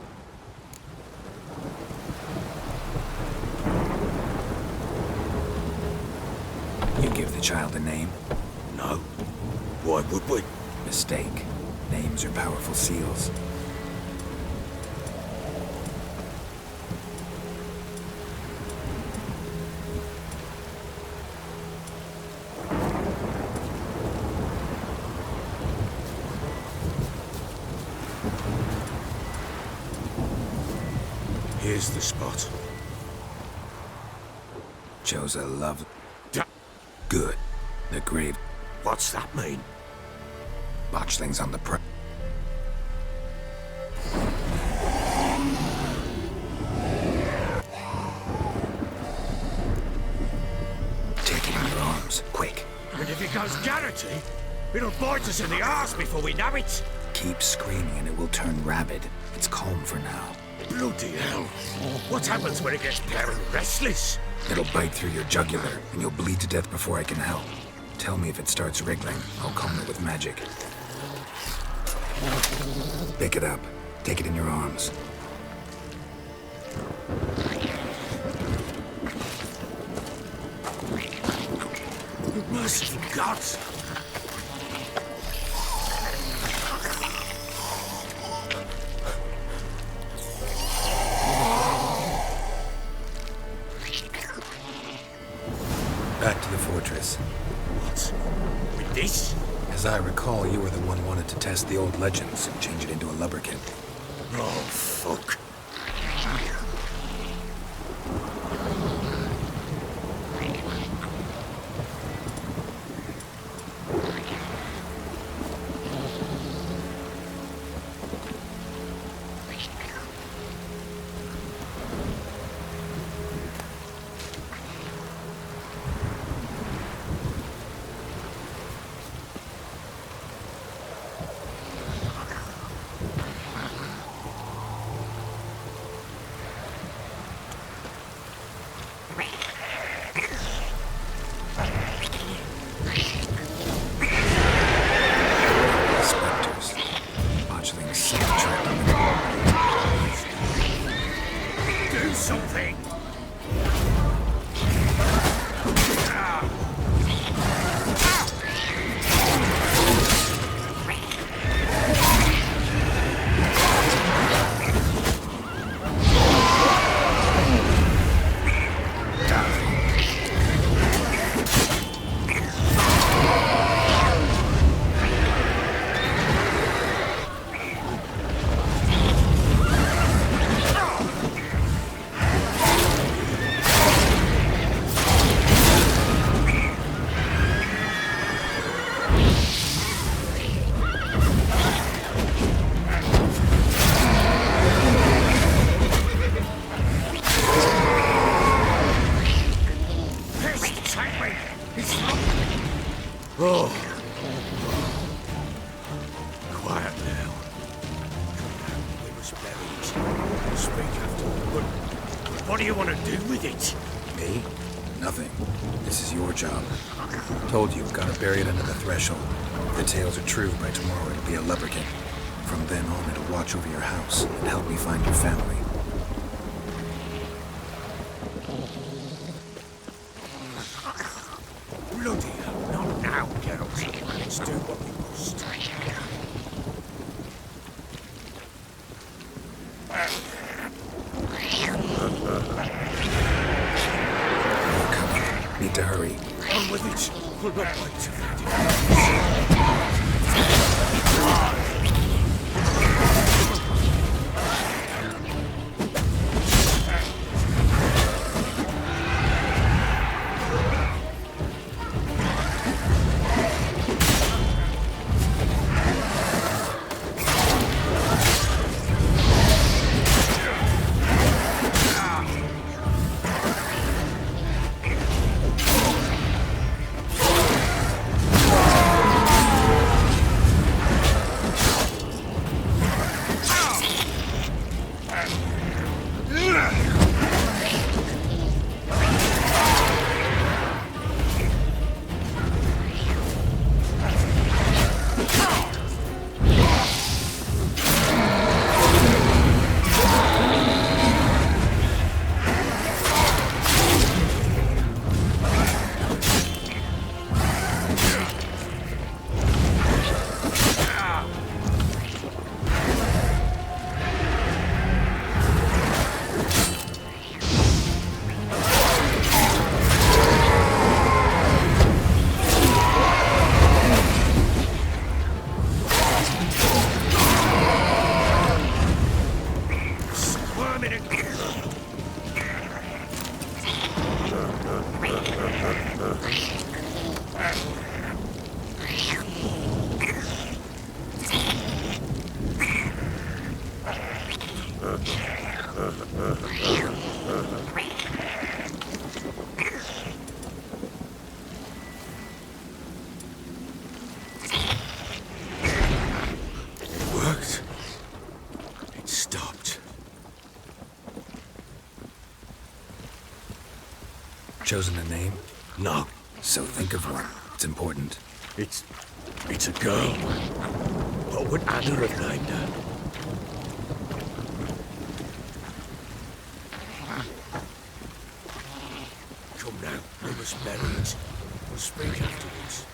You give the child a name? No. Why would we? Mistake. Names are powerful seals. Here's the spot. Chose a love. Good. The grave. What's that mean? Botchling's on the Take it in your arms, quick. And if it goes Garrity, it'll bite us in the arse before we know it. Keep screaming and it will turn rabid. It's calm for now. Bloody hell. What happens when it gets pale and restless? It'll bite through your jugular, and you'll bleed to death before I can help. Tell me if it starts wriggling. I'll calm it with magic. Pick it up. Take it in your arms. Merciful gods! Back to the fortress. What? With this? As I recall, you were the one wanted to test the old legends and change it into a lubberkin. Oh, fuck. Do something! Oh. Quiet now. We must bury it. Speak after. But what do you want to do with it? Me? Nothing. This is your job. Told you, gotta bury it under the threshold. If the tales are true, by tomorrow it'll be a lubberkin. From then on, it'll watch over your house and help me find your family. Bloody hell, not now, Geralt. Let's do what we must. More coming. Need to hurry. On with it. We'll not wait to find minute. It worked. It stopped. Chosen a name? No. So think of one. It's important. It's a girl. What would Anna have named her? Come now, we must bury it. We'll speak afterwards.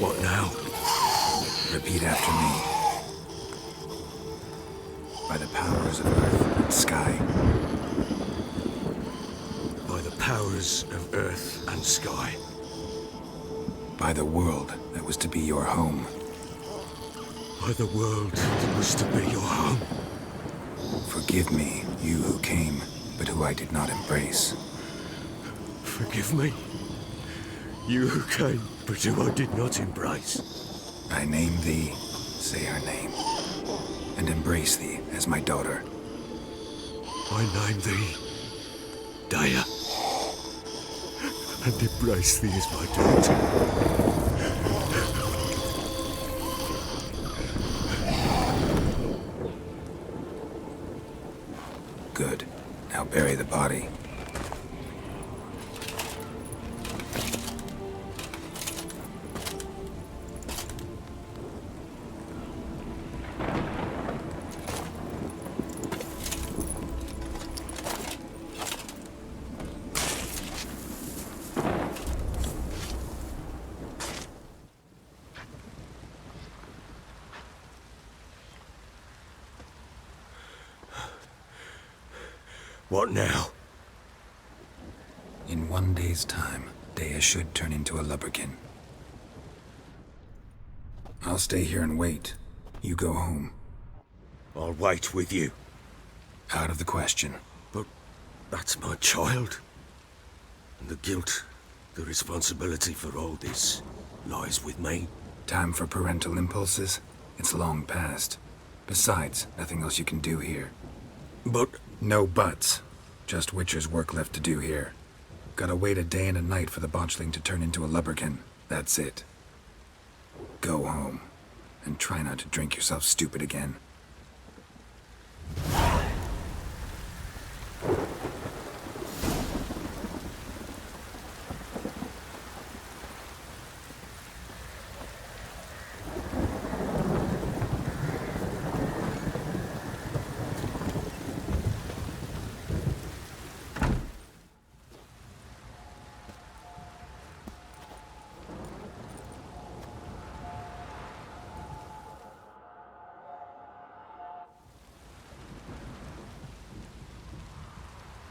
What now? Repeat after me. By the powers of earth and sky. By the powers of earth and sky. By the world that was to be your home. By the world that was to be your home. Forgive me, you who came, but who I did not embrace. Forgive me. You who came, but who I did not embrace. I name thee, say her name, and embrace thee as my daughter. I name thee, Daya, and embrace thee as my daughter. Good. Now bury the body. What now? In 1 day's time, Dea should turn into a lubberkin. I'll stay here and wait. You go home. I'll wait with you. Out of the question. But that's my child. And the guilt, the responsibility for all this lies with me. Time for parental impulses? It's long past. Besides, nothing else you can do here. But... No buts. Just Witcher's work left to do here. Gotta wait a day and a night for the botchling to turn into a lubberkin. That's it. Go home. And try not to drink yourself stupid again.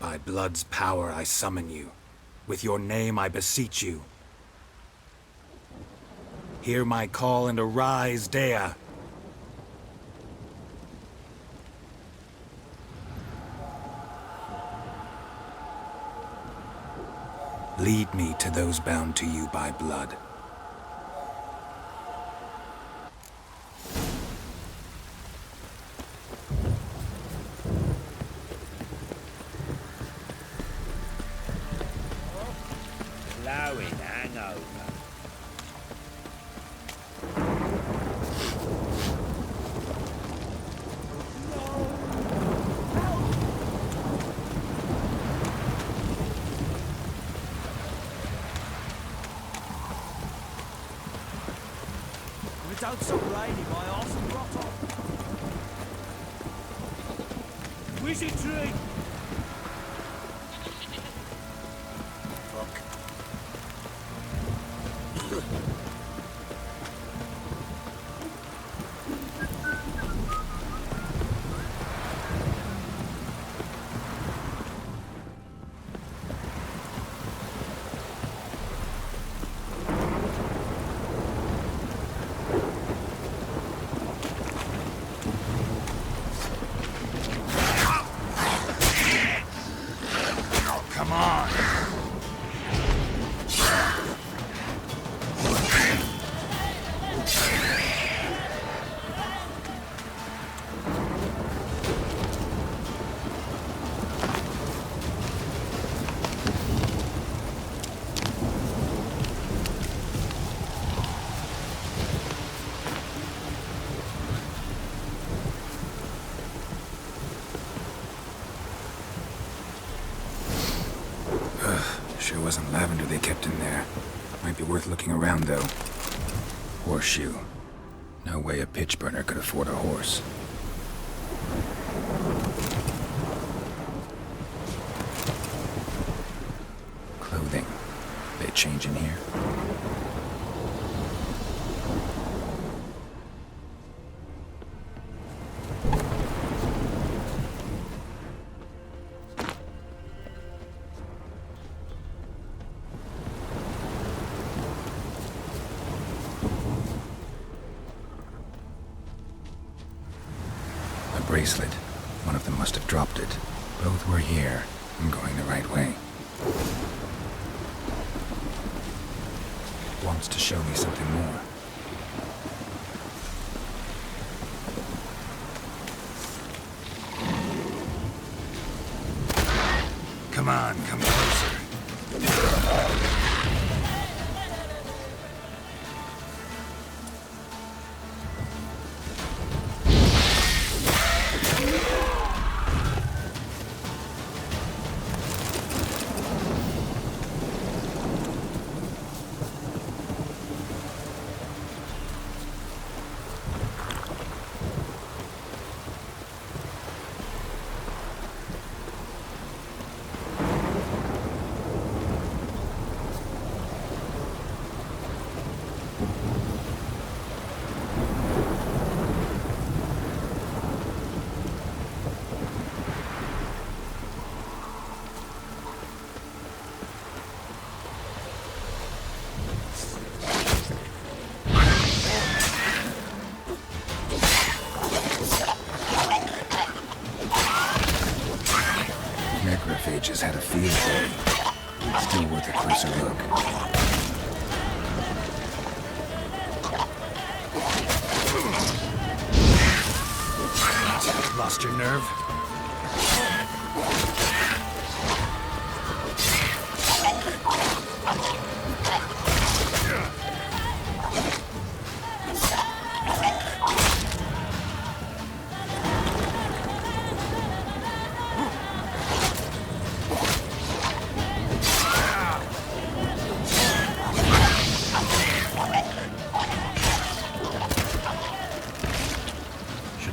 By blood's power I summon you. With your name I beseech you. Hear my call and arise, Dea. Lead me to those bound to you by blood. Blowing hangover. Without some rainy, my arse will rot off. Wizard tree! Come on! Sure wasn't lavender they kept in there. Might be worth looking around, though. Horseshoe. No way a pitch burner could afford a horse. Clothing. They change in here? Bracelet. One of them must have dropped it. Both were here. I'm going the right way. Wants to show me something more. Come on, come closer. Necrophages had a field day. Still worth a closer look. Lost your nerve?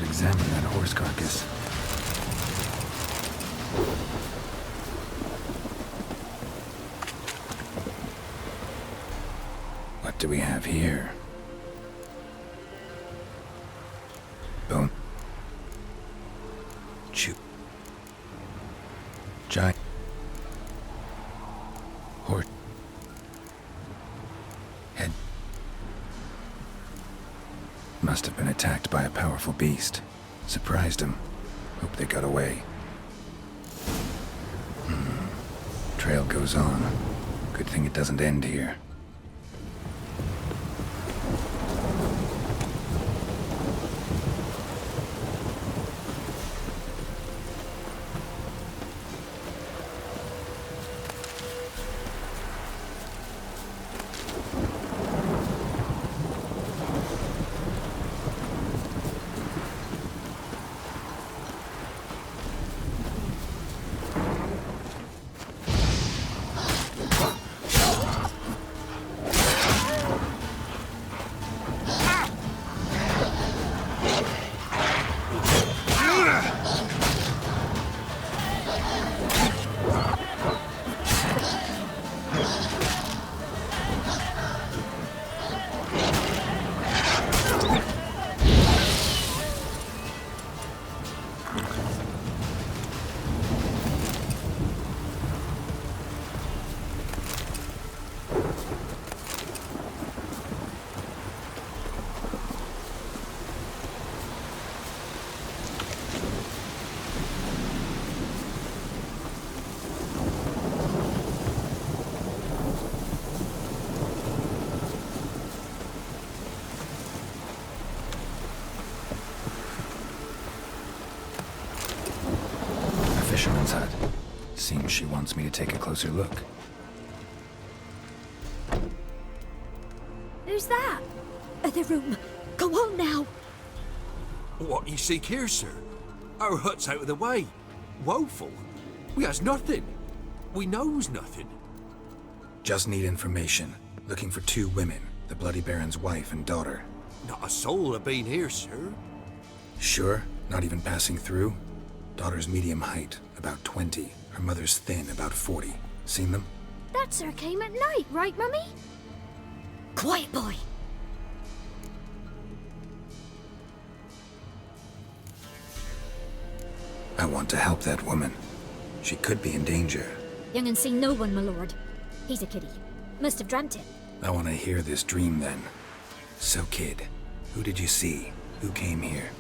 Examine that horse carcass. What do we have here? Bone. Chew. Giant. Horse. Head. Must have been attacked by a powerful beast. Surprised him. Hope they got away. Trail goes on. Good thing it doesn't end here. wants me to take a closer look. Who's that? Other room. Go on now. What you seek here, sir? Our hut's out of the way. Woeful. We has nothing. We knows nothing. Just need information. Looking for 2 women, the Bloody Baron's wife and daughter. Not a soul have been here, sir. Sure? Not even passing through? Daughter's medium height, about 20. Her mother's thin, about 40. Seen them? That sir came at night, right, Mummy? Quiet, boy. I want to help that woman. She could be in danger. Young and seen no one, my lord. He's a kiddie. Must have dreamt it. I want to hear this dream then. So, kid, who did you see? Who came here?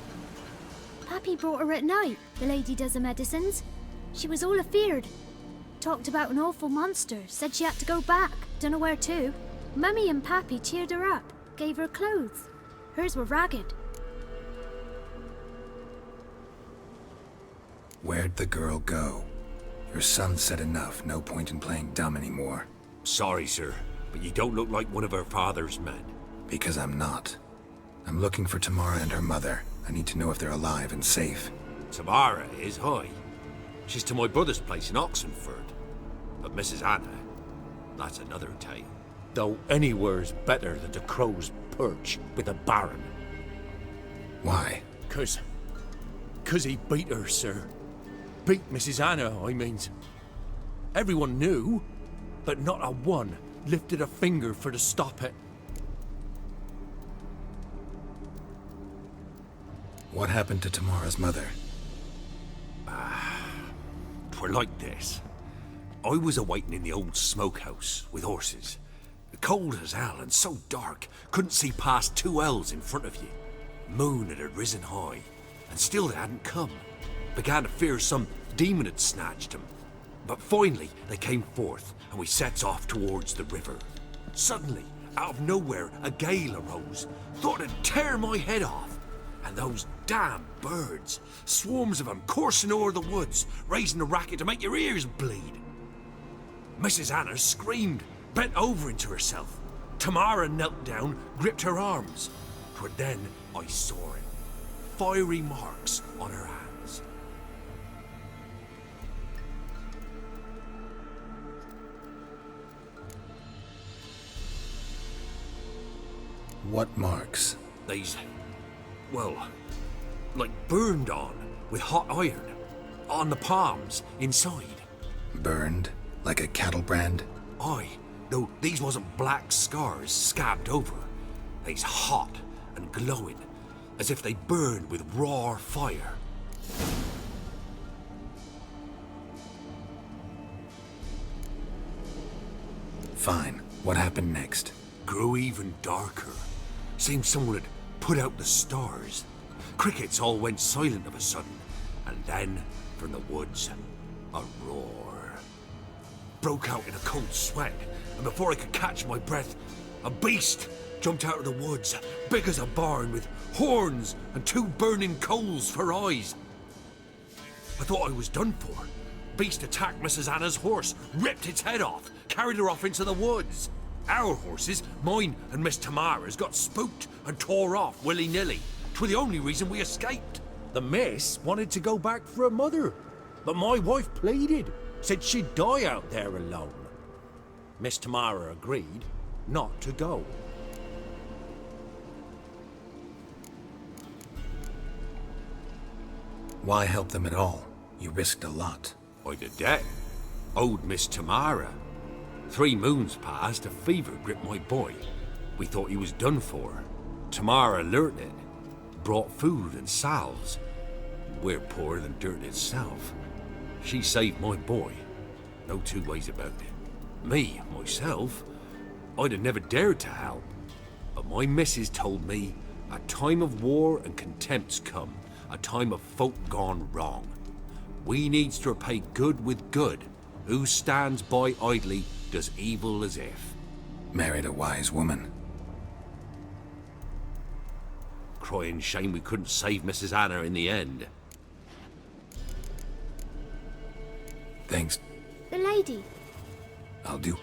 Pappy brought her at night, the lady does the medicines. She was all afeared. Talked about an awful monster, said she had to go back, dunno where to. Mummy and Pappy cheered her up, gave her clothes. Hers were ragged. Where'd the girl go? Your son said enough, no point in playing dumb anymore. Sorry, sir, but you don't look like one of her father's men. Because I'm not. I'm looking for Tamara and her mother. I need to know if they're alive and safe. Tamara is high. She's to my brother's place in Oxenford. But Mrs. Anna, that's another tale. Though anywhere's better than the Crow's Perch with a baron. Why? 'Cause he beat her, sir. Beat Mrs. Anna, I means. Everyone knew, but not a one lifted a finger for to stop it. What happened to Tamara's mother? 'Twere like this. I was awaiting in the old smokehouse with horses. Cold as hell and so dark, couldn't see past 2 ells in front of you. Moon had risen high, and still they hadn't come. Began to fear some demon had snatched them. But finally they came forth, and we sets off towards the river. Suddenly, out of nowhere, a gale arose. Thought it'd tear my head off. And those damn birds, swarms of them coursing o'er the woods, raising a racket to make your ears bleed. Mrs. Anna screamed, bent over into herself. Tamara knelt down, gripped her arms. 'Twere then I saw it. Fiery marks on her hands. What marks? These, well, like burned on with hot iron. On the palms, inside. Burned? Like a cattle brand? Aye, though these wasn't black scars scabbed over. They's hot and glowing, as if they burned with raw fire. Fine. What happened next? Grew even darker. Seemed someone had put out the stars. Crickets all went silent of a sudden, and then, from the woods, a roar. Broke out in a cold sweat, and before I could catch my breath, a beast jumped out of the woods, big as a barn, with horns and 2 burning coals for eyes. I thought I was done for. Beast attacked Mrs. Anna's horse, ripped its head off, carried her off into the woods. Our horses, mine and Miss Tamara's, got spooked and tore off willy-nilly. 'Twere the only reason we escaped. The miss wanted to go back for her mother, but my wife pleaded, said she'd die out there alone. Miss Tamara agreed not to go. Why help them at all? You risked a lot. I'd a debt. Owed Miss Tamara. 3 moons passed, a fever gripped my boy. We thought he was done for. Tamara learnt it. Brought food and salves. We're poorer than dirt itself. She saved my boy. No 2 ways about it. Me, myself, I'd have never dared to help. But my missus told me a time of war and contempt's come. A time of folk gone wrong. We needs to repay good with good. Who stands by idly does evil as if. Married a wise woman. Crying shame we couldn't save Mrs. Anna in the end. Thanks. The lady. I'll do.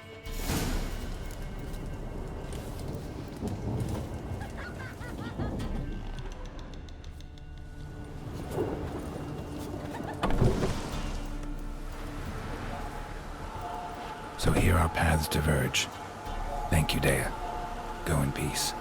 So here our paths diverge. Thank you, Dea. Go in peace.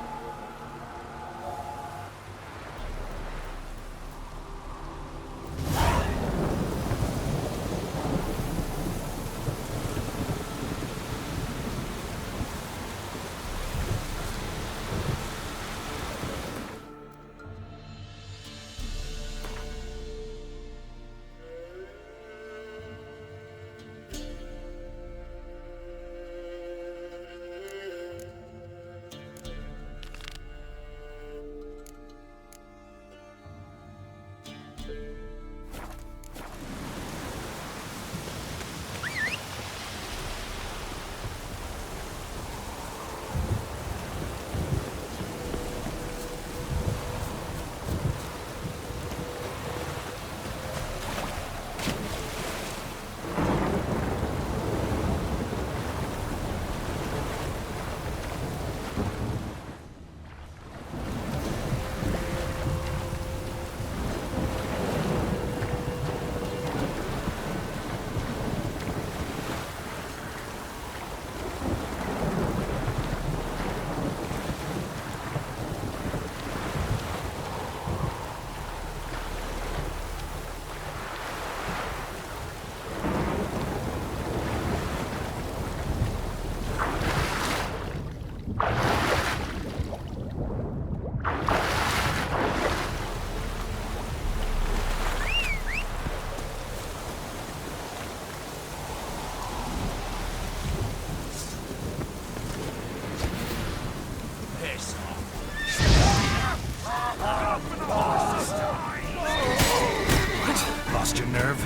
What? Lost your nerve?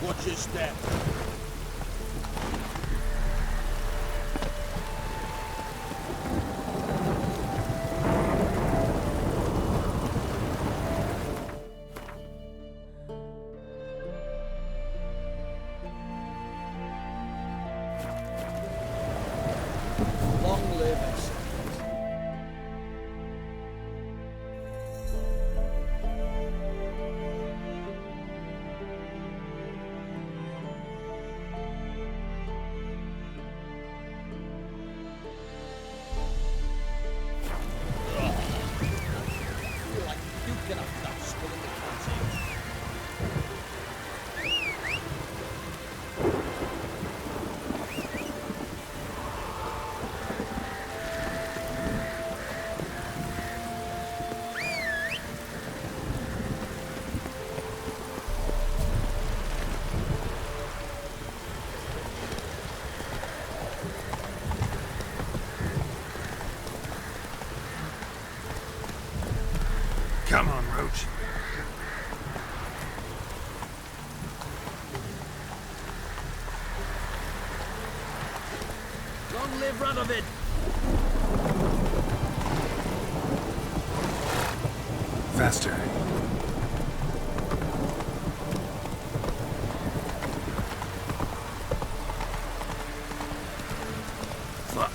Watch your step. Long live us. Come on, Roach. Long live Radovid! Faster. Fuck.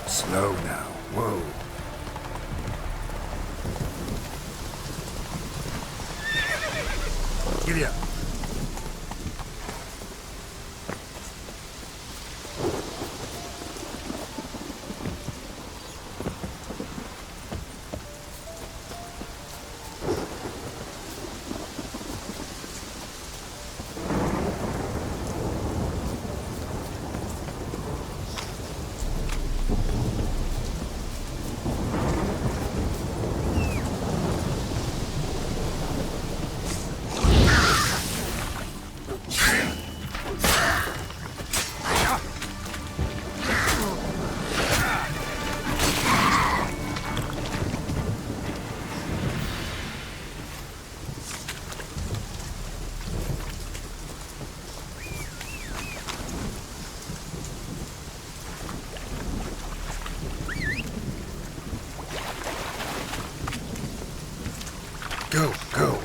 Slow now. Whoa. Giddy up. Go, go.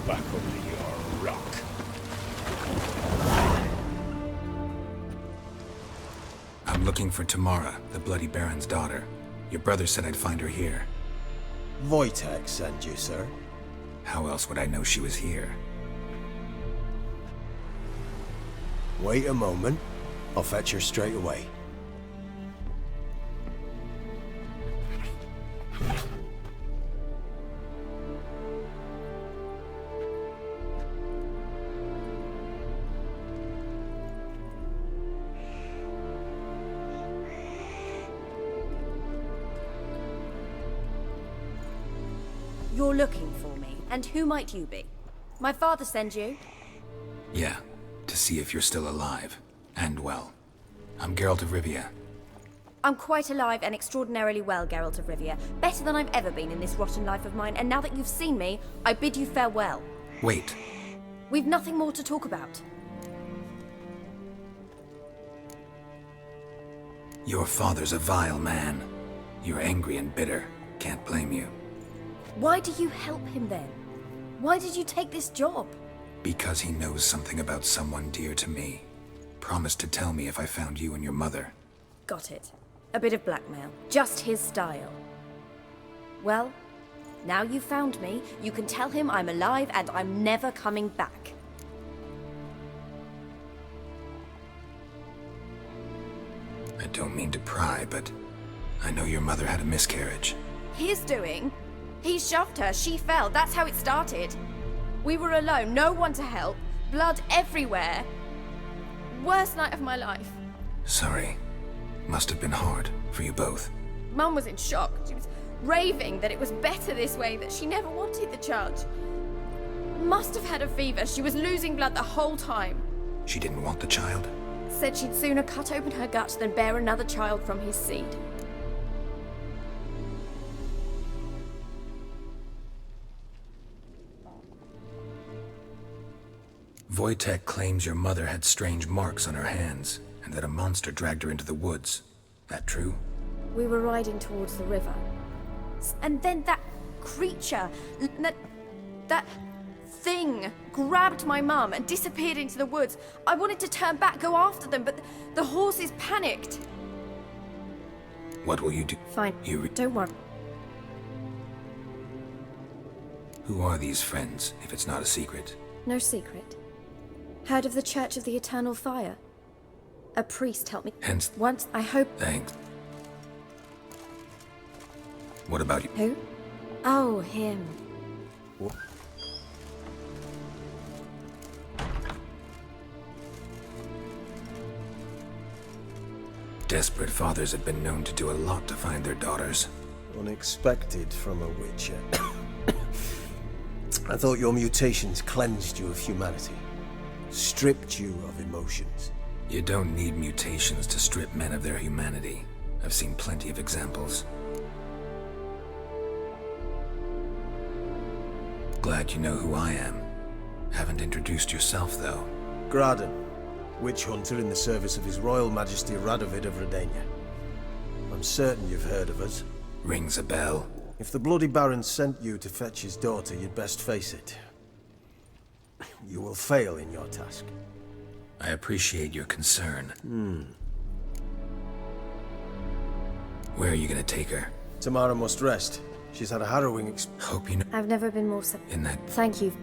Back under your rock. I'm looking for Tamara, the Bloody Baron's daughter. Your brother said I'd find her here. Wojtek sent you, sir. How else would I know she was here? Wait a moment. I'll fetch her straight away. You're looking for me, and who might you be? My father sent you? Yeah, to see if you're still alive. And well. I'm Geralt of Rivia. I'm quite alive and extraordinarily well, Geralt of Rivia. Better than I've ever been in this rotten life of mine, and now that you've seen me, I bid you farewell. Wait. We've nothing more to talk about. Your father's a vile man. You're angry and bitter. Can't blame you. Why do you help him then? Why did you take this job? Because he knows something about someone dear to me. Promised to tell me if I found you and your mother. Got it. A bit of blackmail. Just his style. Well, now you've found me, you can tell him I'm alive and I'm never coming back. I don't mean to pry, but I know your mother had a miscarriage. His doing. He shoved her, she fell, that's how it started. We were alone, no one to help, blood everywhere. Worst night of my life. Sorry. Must have been hard for you both. Mum was in shock. She was raving that it was better this way, that she never wanted the charge. Must have had a fever. She was losing blood the whole time. She didn't want the child? Said she'd sooner cut open her gut than bear another child from his seed. Wojtek claims your mother had strange marks on her hands, and that a monster dragged her into the woods. That true? We were riding towards the river. And then that creature, that thing, grabbed my mum and disappeared into the woods. I wanted to turn back, go after them, but the horses panicked. What will you do? Fine. Don't worry. Who are these friends, if it's not a secret? No secret. Heard of the Church of the Eternal Fire? A priest helped me. Hence. Once, I hope. Thanks. What about you? Who? Oh, him. What? Desperate fathers have been known to do a lot to find their daughters. Unexpected from a witcher. I thought your mutations cleansed you of humanity. Stripped you of emotions. You don't need mutations to strip men of their humanity. I've seen plenty of examples. Glad you know who I am. Haven't introduced yourself, though. Graden, witch hunter in the service of His Royal Majesty Radovid of Redania. I'm certain you've heard of us. Rings a bell. If the Bloody Baron sent you to fetch his daughter, you'd best face it. You will fail in your task. I appreciate your concern. Where are you gonna take her? Tamara must rest. She's had a harrowing Hope you know. I've never been more so. In that. Thank you.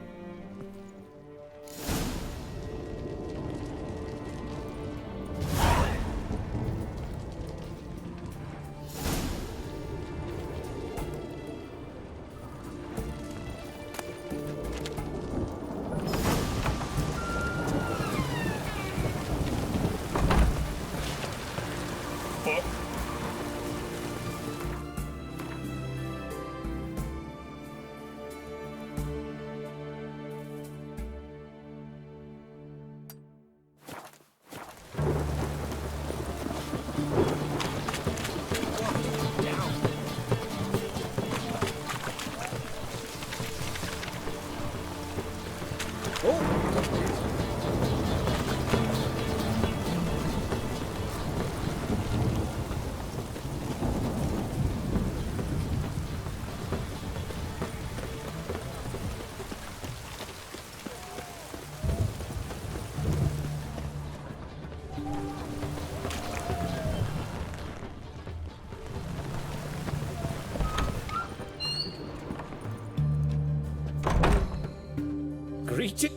Greeting.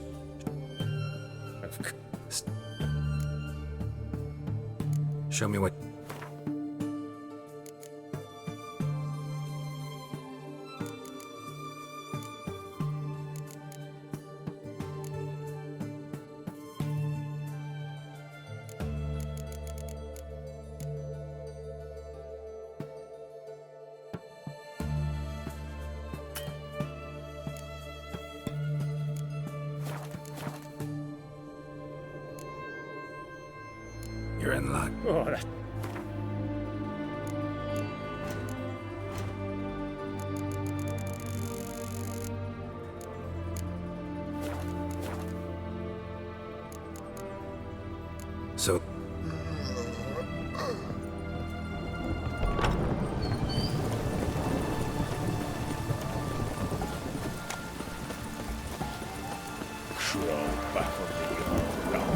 Show me what. You're in luck. Oh, that... So. Crawl back under your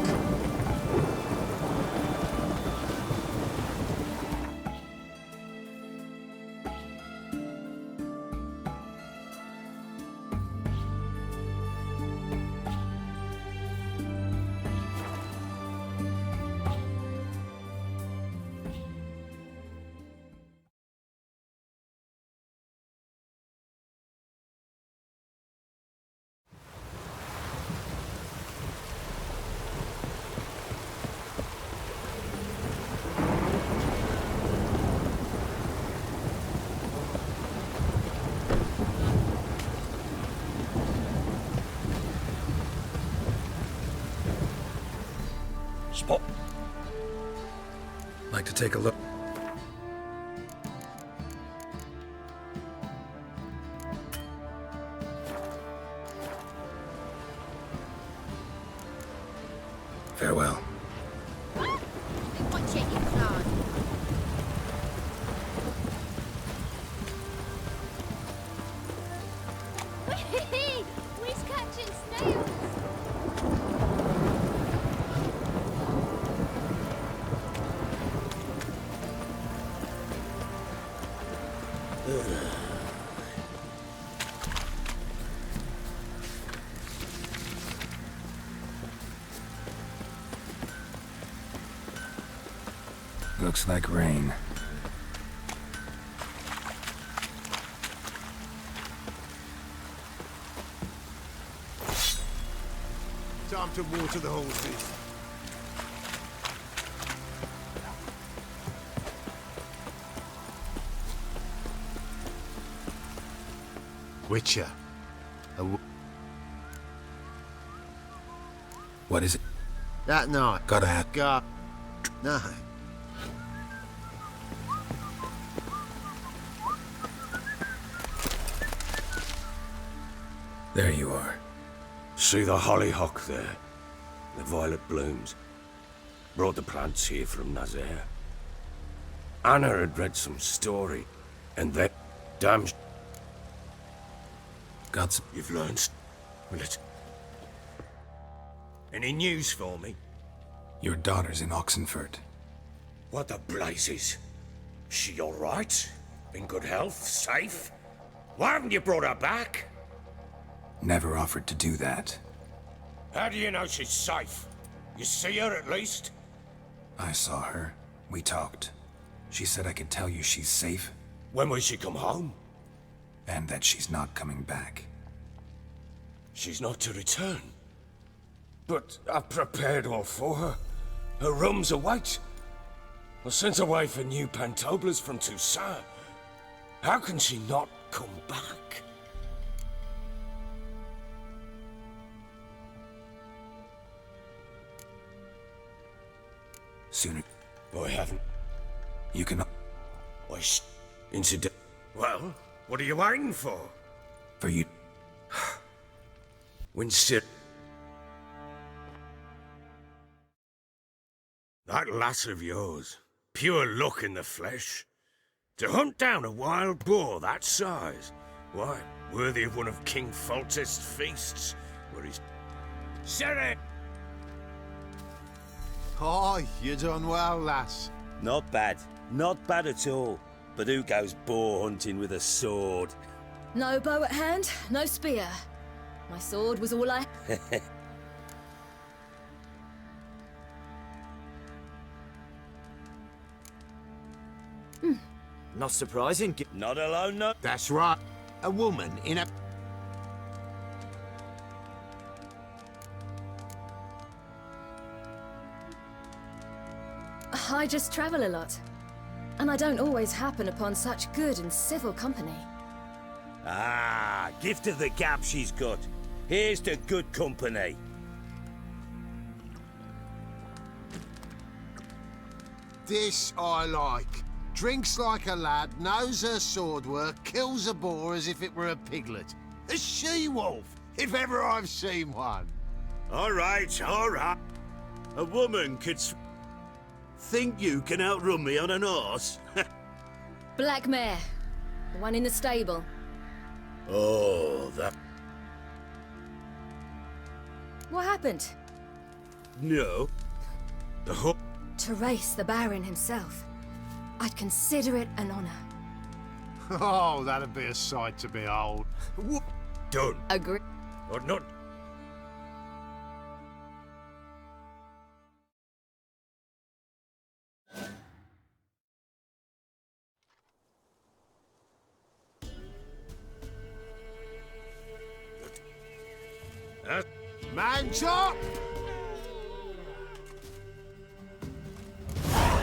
Spot. Like to take a look. Farewell. Watch it, you clown. We's catching snails. Looks like rain. Time to water the horses. Witcher. What is it? That night. Gotta have. No. There you are. See the hollyhock there? The violet blooms. Brought the plants here from Nazaire. Anna had read some story, and then... Damn... Got some... You've learned... Will it... Any news for me? Your daughter's in Oxenford. What the blazes? She all right? In good health? Safe? Why haven't you brought her back? Never offered to do that. How do you know she's safe? You see her at least? I saw her. We talked. She said I could tell you she's safe. When will she come home? And that she's not coming back. She's not to return. But I've prepared all for her. Her rooms await. I sent away for new pantoblas from Toussaint. How can she not come back? Sooner. I haven't. You can... Incident... Well, what are you waiting for? For you... Winston... That lass of yours, pure luck in the flesh. To hunt down a wild boar that size, why, worthy of one of King Foltest's feasts, where he's... Sherry! Oh, you done well, lass. Not bad. Not bad at all. But who goes boar hunting with a sword? No bow at hand, no spear. My sword was all I... Not surprising. Not alone, no. That's right. A woman in a... I just travel a lot. And I don't always happen upon such good and civil company. Ah, gift of the gab she's got. Here's to good company. This I like. Drinks like a lad, knows her sword work, kills a boar as if it were a piglet. A she-wolf, if ever I've seen one. All right, all right. A woman could... Think you can outrun me on an horse? Black mare. The one in the stable. Oh, that... What happened? No. The hook... To race the Baron himself. I'd consider it an honor. Oh, that'd be a sight to behold. Done. Agree. Or not. Man chop!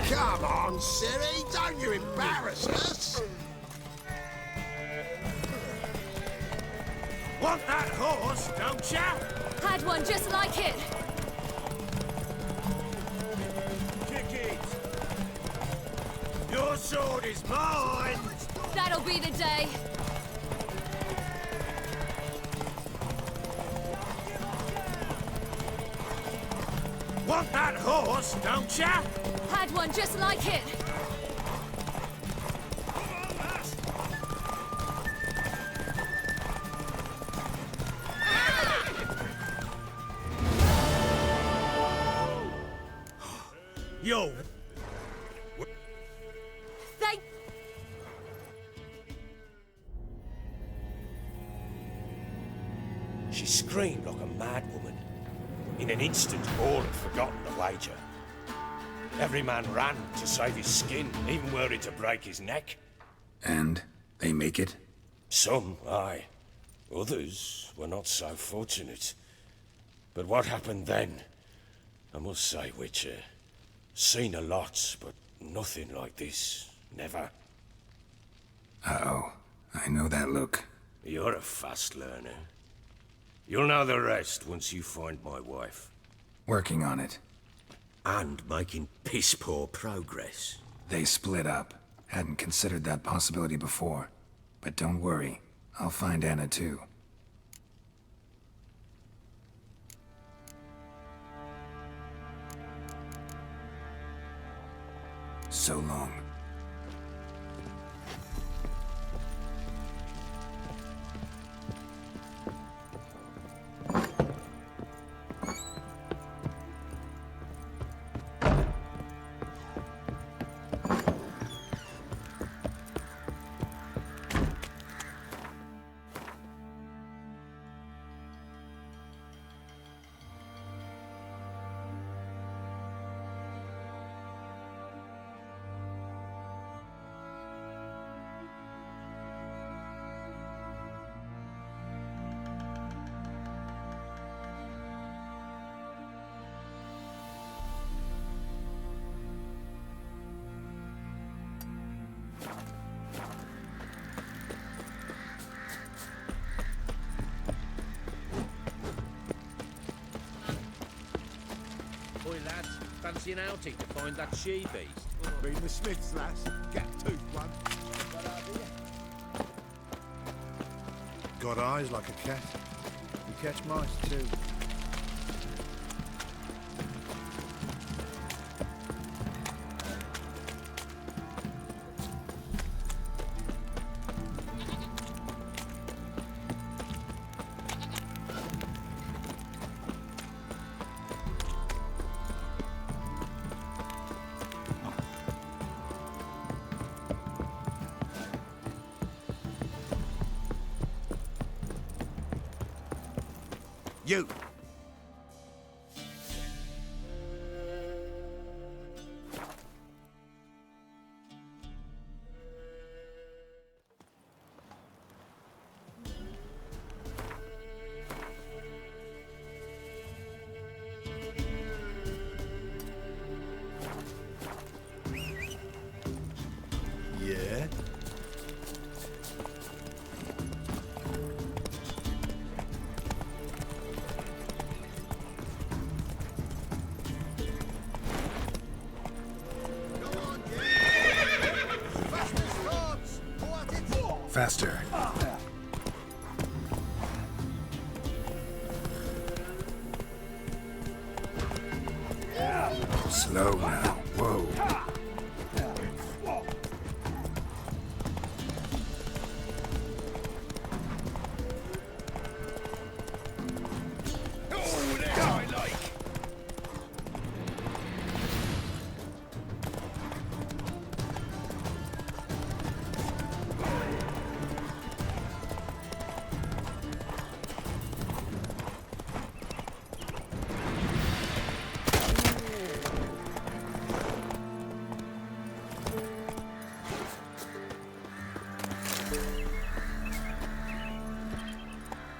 Come on, Siri, don't you embarrass us! Want that horse, don't ya? Had one just like it. sword is mine! That'll be the day. Want that horse, don't ya? Had one just like it. Yo! They... She screamed like a mad woman. In an instant, all had forgotten the wager. Every man ran to save his skin, even worried to break his neck. And they make it? Some, aye. Others were not so fortunate. But what happened then? I must say, Witcher, seen a lot, but nothing like this. Never. Uh-oh. I know that look. You're a fast learner. You'll know the rest once you find my wife. Working on it. And making piss-poor progress. They split up. Hadn't considered that possibility before. But don't worry. I'll find Anna too. So long. Boy, lads, fancy an outing to find that she-beast? Been the Smiths, lass. Cat-toothed one. Got eyes like a cat. You catch mice too. You! Yeah? Faster. Slow now. Whoa.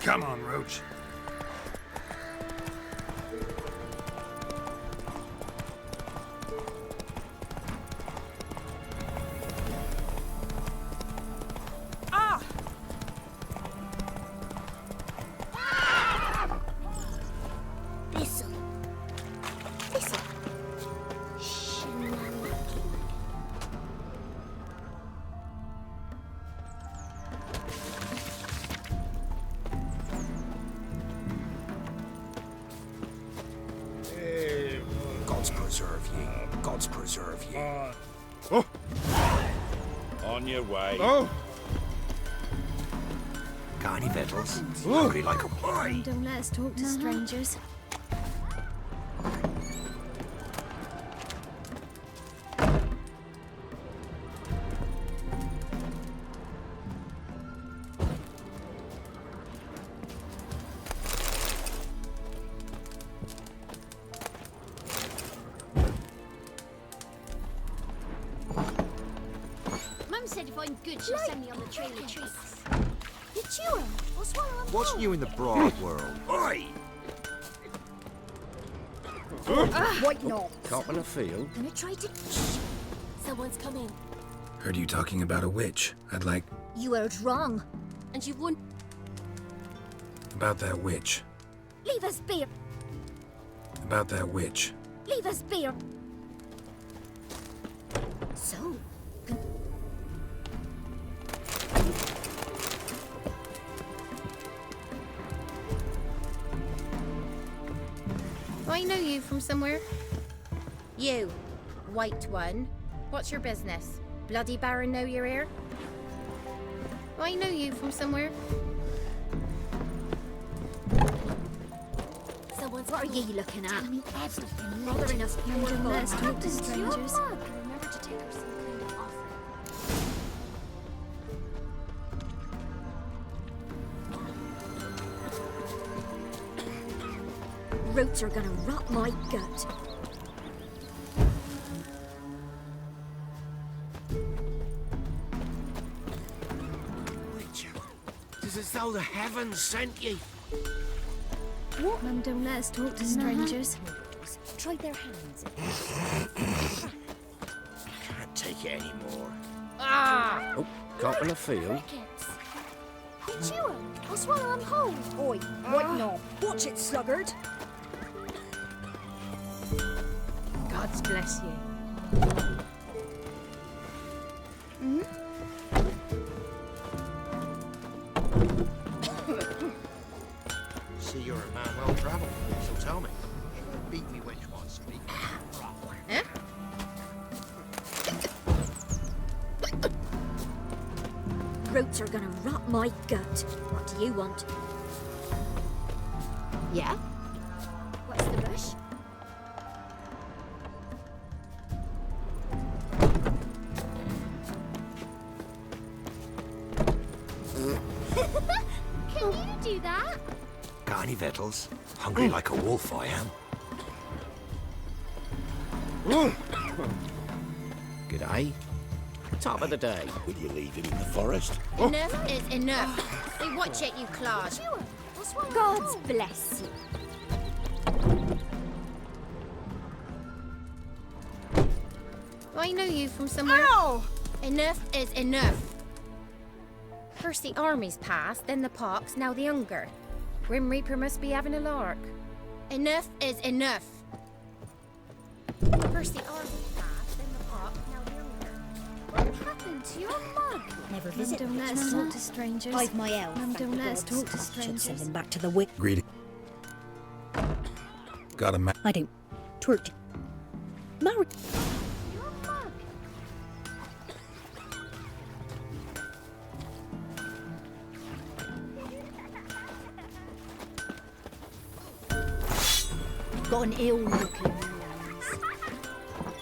Come on, Roach. Ah! This'll. preserve ye. Gods preserve ye. Oh! On your way. Oh! Got any victuals? Hungry like a boy. Don't let us talk to strangers. Mum said if I'm good, she'll send me on the trail of treats. You chew 'em, or swallow 'em What's whole. new in the broad world? Oi! White knob. Cop in a field? Gonna try to... Someone's coming. Heard you talking about a witch. I'd like... You heard wrong. And you won't... About that witch. Leave us be. About that witch. Leave us be. So... I know you from somewhere. You, white one. What's your business? Bloody Baron know you're here? I know you from somewhere. Someone's... What are you looking at? Tell me everything. Bothering us. Don't let us talk to strangers. Remember to take her some kind of offering. Roots are gonna rot my gut. Richard, it's as though the heavens sent ye. What? Mum, don't let us talk to strangers. Try their hands. Can't take it anymore. Ah! Oh, cop in a field? Crickets. You chew 'em, or swallow 'em whole. Oi, white knob. Watch it, sluggard. God bless you. Hmm? See, you're a man well travelled, so tell me. Beat me which one, speak. Eh? Roots are gonna rot my gut. What do you want? Yeah? What's the rush? Can you do that? Got any victuals? Hungry like a wolf, I am. G'day. Top of the day. Will you leave him in the forest? Enough is enough. Hey, watch it, you clod. God's bless you. I know you from somewhere. Ow! Enough is enough. First the armies passed, then the pox, now the hunger. Grim Reaper must be having a lark. Enough is enough. First the armies passed, then the pox, now the hunger. What happened to your mug? Never Mum, visit don't let us talk to strangers. I've my elf. Mum, thank don't the let us gods. talk to Should strangers. send him back to the wick. Greedy. Got a ma- I don't. Twerk. Marry. Your mug. Got an ill-looking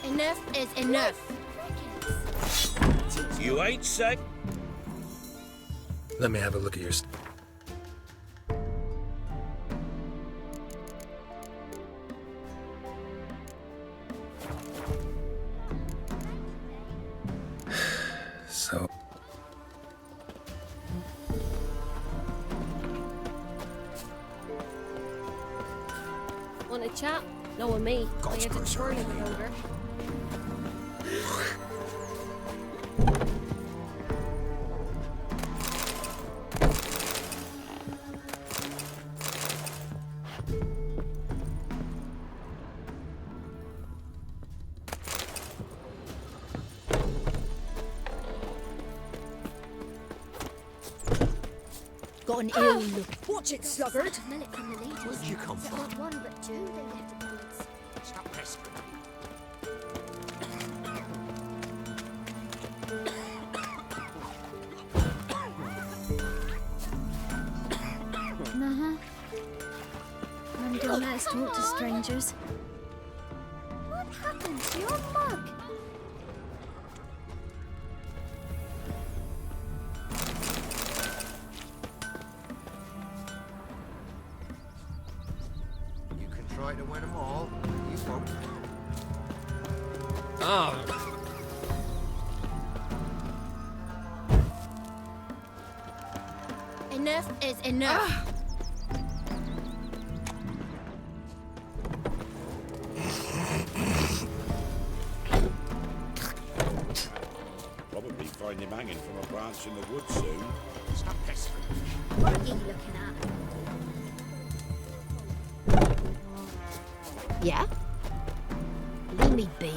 Enough is enough. You ain't sick. Let me have a look at your... So... Want a chat? No, with me. God's I had to twirl preserve it you. over. Got an ill look. Watch it, sluggard. Where'd you come from? Not one, but two they left the bullets. Stop pestering me. Uh-huh. Mum don't let us talk to strangers. What happened to your mug? You can try to win them all. You won't. Ah. Enough is enough. Probably find him hanging from a branch in the woods soon. Stop pestering. What are you looking at? Yeah? Leave me be.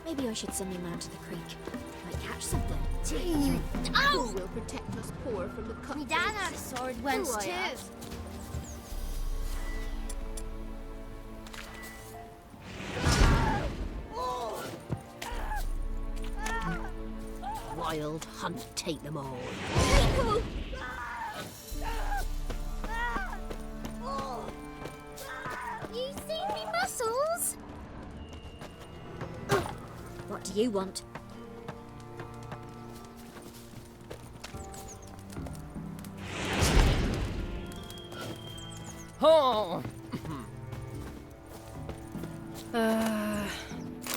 Maybe I should send him round to the creek. Might catch something. Ow! Who will protect us poor from the cut? My dad had a sword once Who I too. have. Wild hunt, take them all. You see me muscles? What do you want? Oh!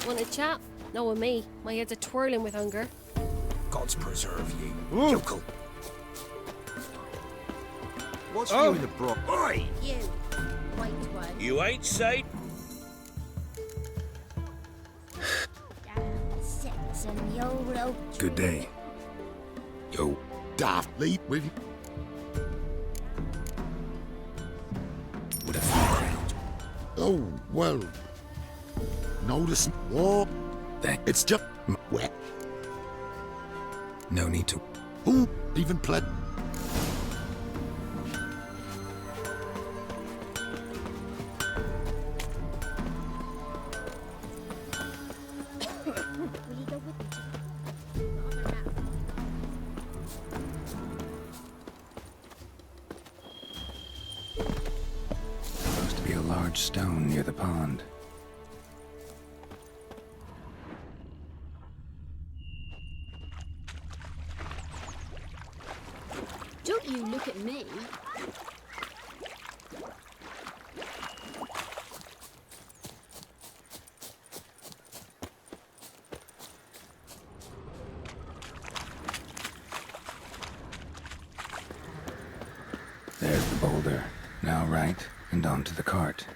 Want a chat? No, with me. My head's a twirling with hunger. Gods preserve ye, yokel. What's you in the bro? Oi! You. White one. You ain't safe. Sits and YOLO. Good day. Yo, daft leap with you. With a few crowns. Oh, well. Notice what? It's just wet. No need to. Who even pled? Will you go with me? Supposed to be a large stone near the pond. Don't you look at me. There's the boulder. Now right, and onto the cart.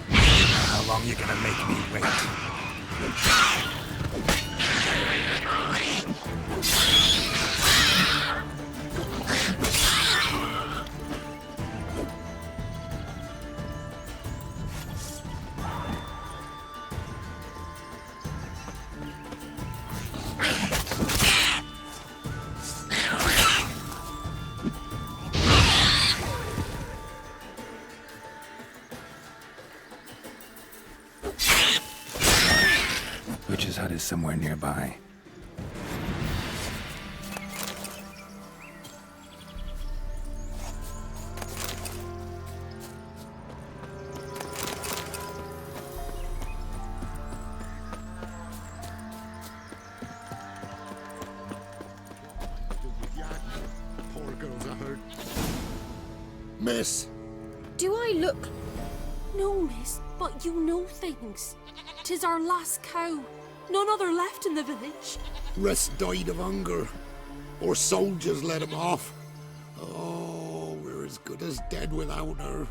How long you gonna make me wait? Witch's hut is somewhere nearby. Poor girls, I heard. Miss! Do I look? No, miss, but you know things. 'Tis our last cow. None other left in the village. Rest died of hunger. Or soldiers let him off. Oh, we're as good as dead without her.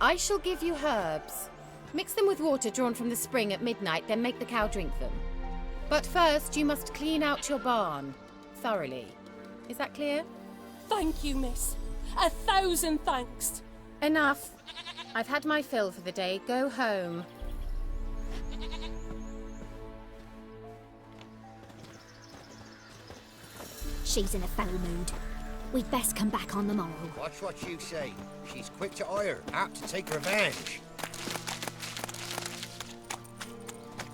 I shall give you herbs. Mix them with water drawn from the spring at midnight, then make the cow drink them. But first, you must clean out your barn. Thoroughly. Is that clear? Thank you, miss. 1,000 thanks. Enough. I've had my fill for the day. Go home. She's in a foul mood. We'd best come back on the morrow. Watch what you say. She's quick to ire, apt to take revenge.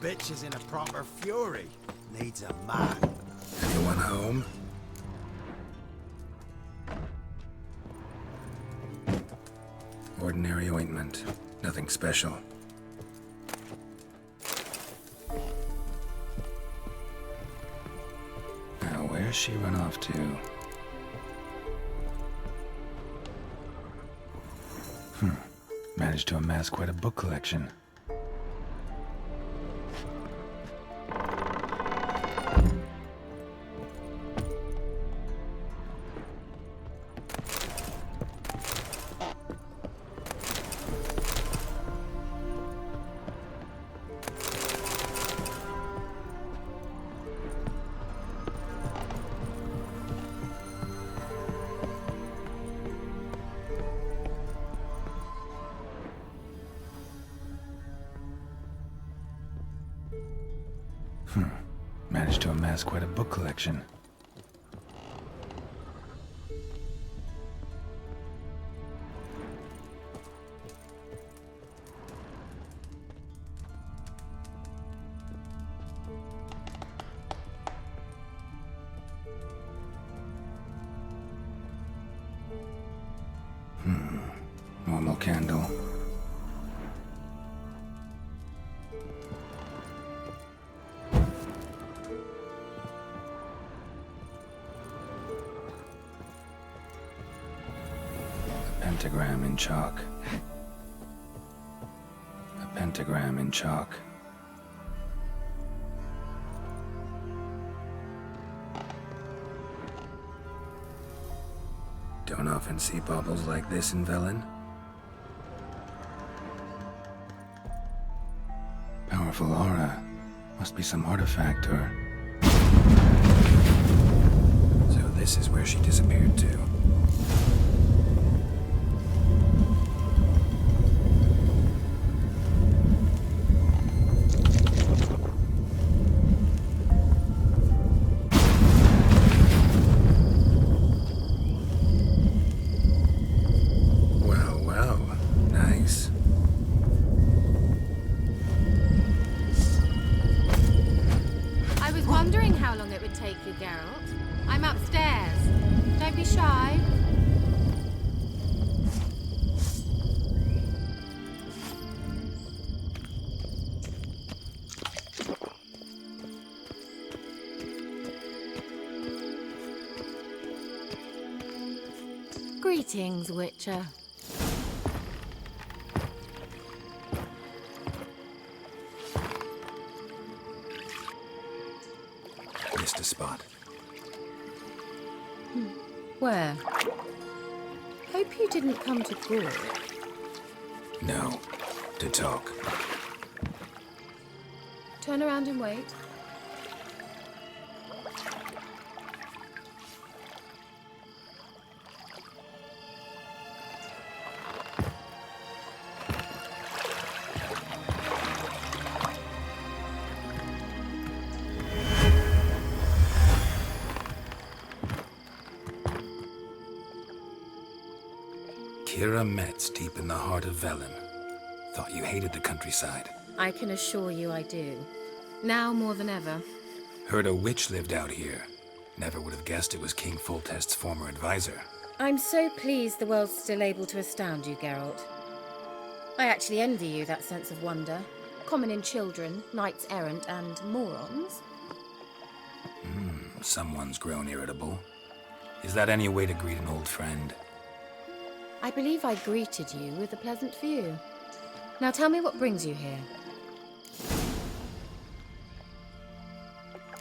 bitch is in a proper fury. Needs a man. Anyone home? Ordinary ointment. Nothing special. Now, where's she run off to? Managed to amass quite a book collection. Managed to amass quite a book collection. Normal candle. Pentagram in chalk. A pentagram in chalk. Don't often see baubles like this in Velen. Powerful aura. Must be some artifact or... So this is where she disappeared to. I'm upstairs. Don't be shy. Greetings, Witcher. Missed a spot. Where? Hope you didn't come to Gore. No. To talk. Turn around and wait. Kira Metz, deep in the heart of Velen. Thought you hated the countryside. I can assure you I do. Now more than ever. Heard a witch lived out here. Never would have guessed it was King Foltest's former advisor. I'm so pleased the world's still able to astound you, Geralt. I actually envy you that sense of wonder. Common in children, knights errant, and morons. Someone's grown irritable. Is that any way to greet an old friend? I believe I greeted you with a pleasant view. Now tell me what brings you here.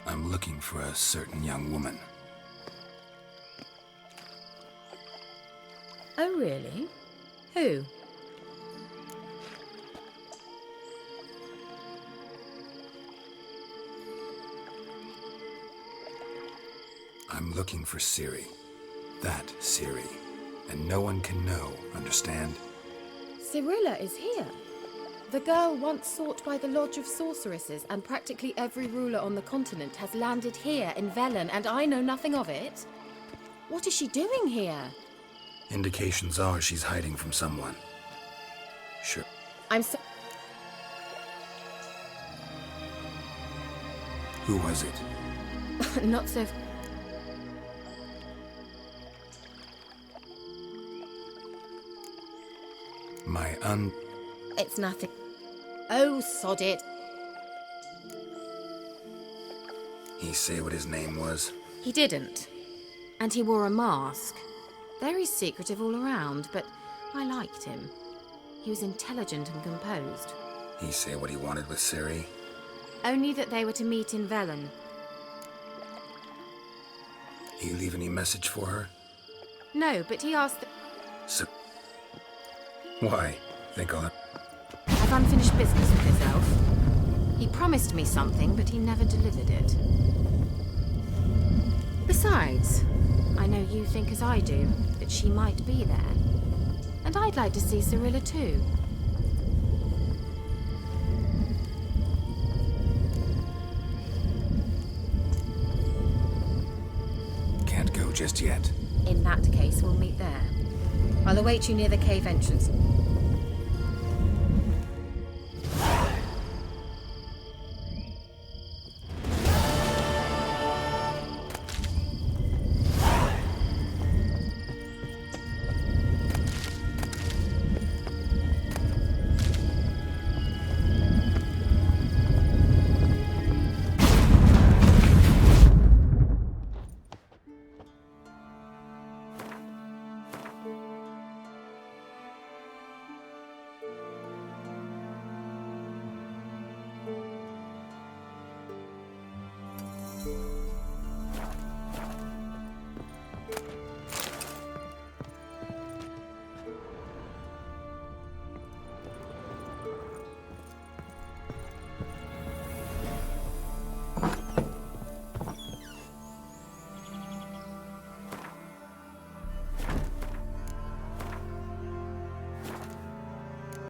I'm looking for a certain young woman. Oh, really? Who? I'm looking for Ciri. That Ciri. And no one can know, understand? Cirilla is here. The girl once sought by the Lodge of Sorceresses, and practically every ruler on the continent has landed here in Velen, and I know nothing of it. What is she doing here? Indications are she's hiding from someone. Sure. I'm so... Who was it? Not so... It's nothing. Oh, sod it. He say what his name was? He didn't. And he wore a mask. Very secretive all around, but I liked him. He was intelligent and composed. He say what he wanted with Ciri? Only that they were to meet in Velen. He leave any message for her? No, but he asked... So... Why? Think I'll... I've unfinished business with this elf. He promised me something, but he never delivered it. Besides, I know you think as I do, that she might be there. And I'd like to see Cirilla too. Can't go just yet. In that case, we'll meet there. I'll await you near the cave entrance.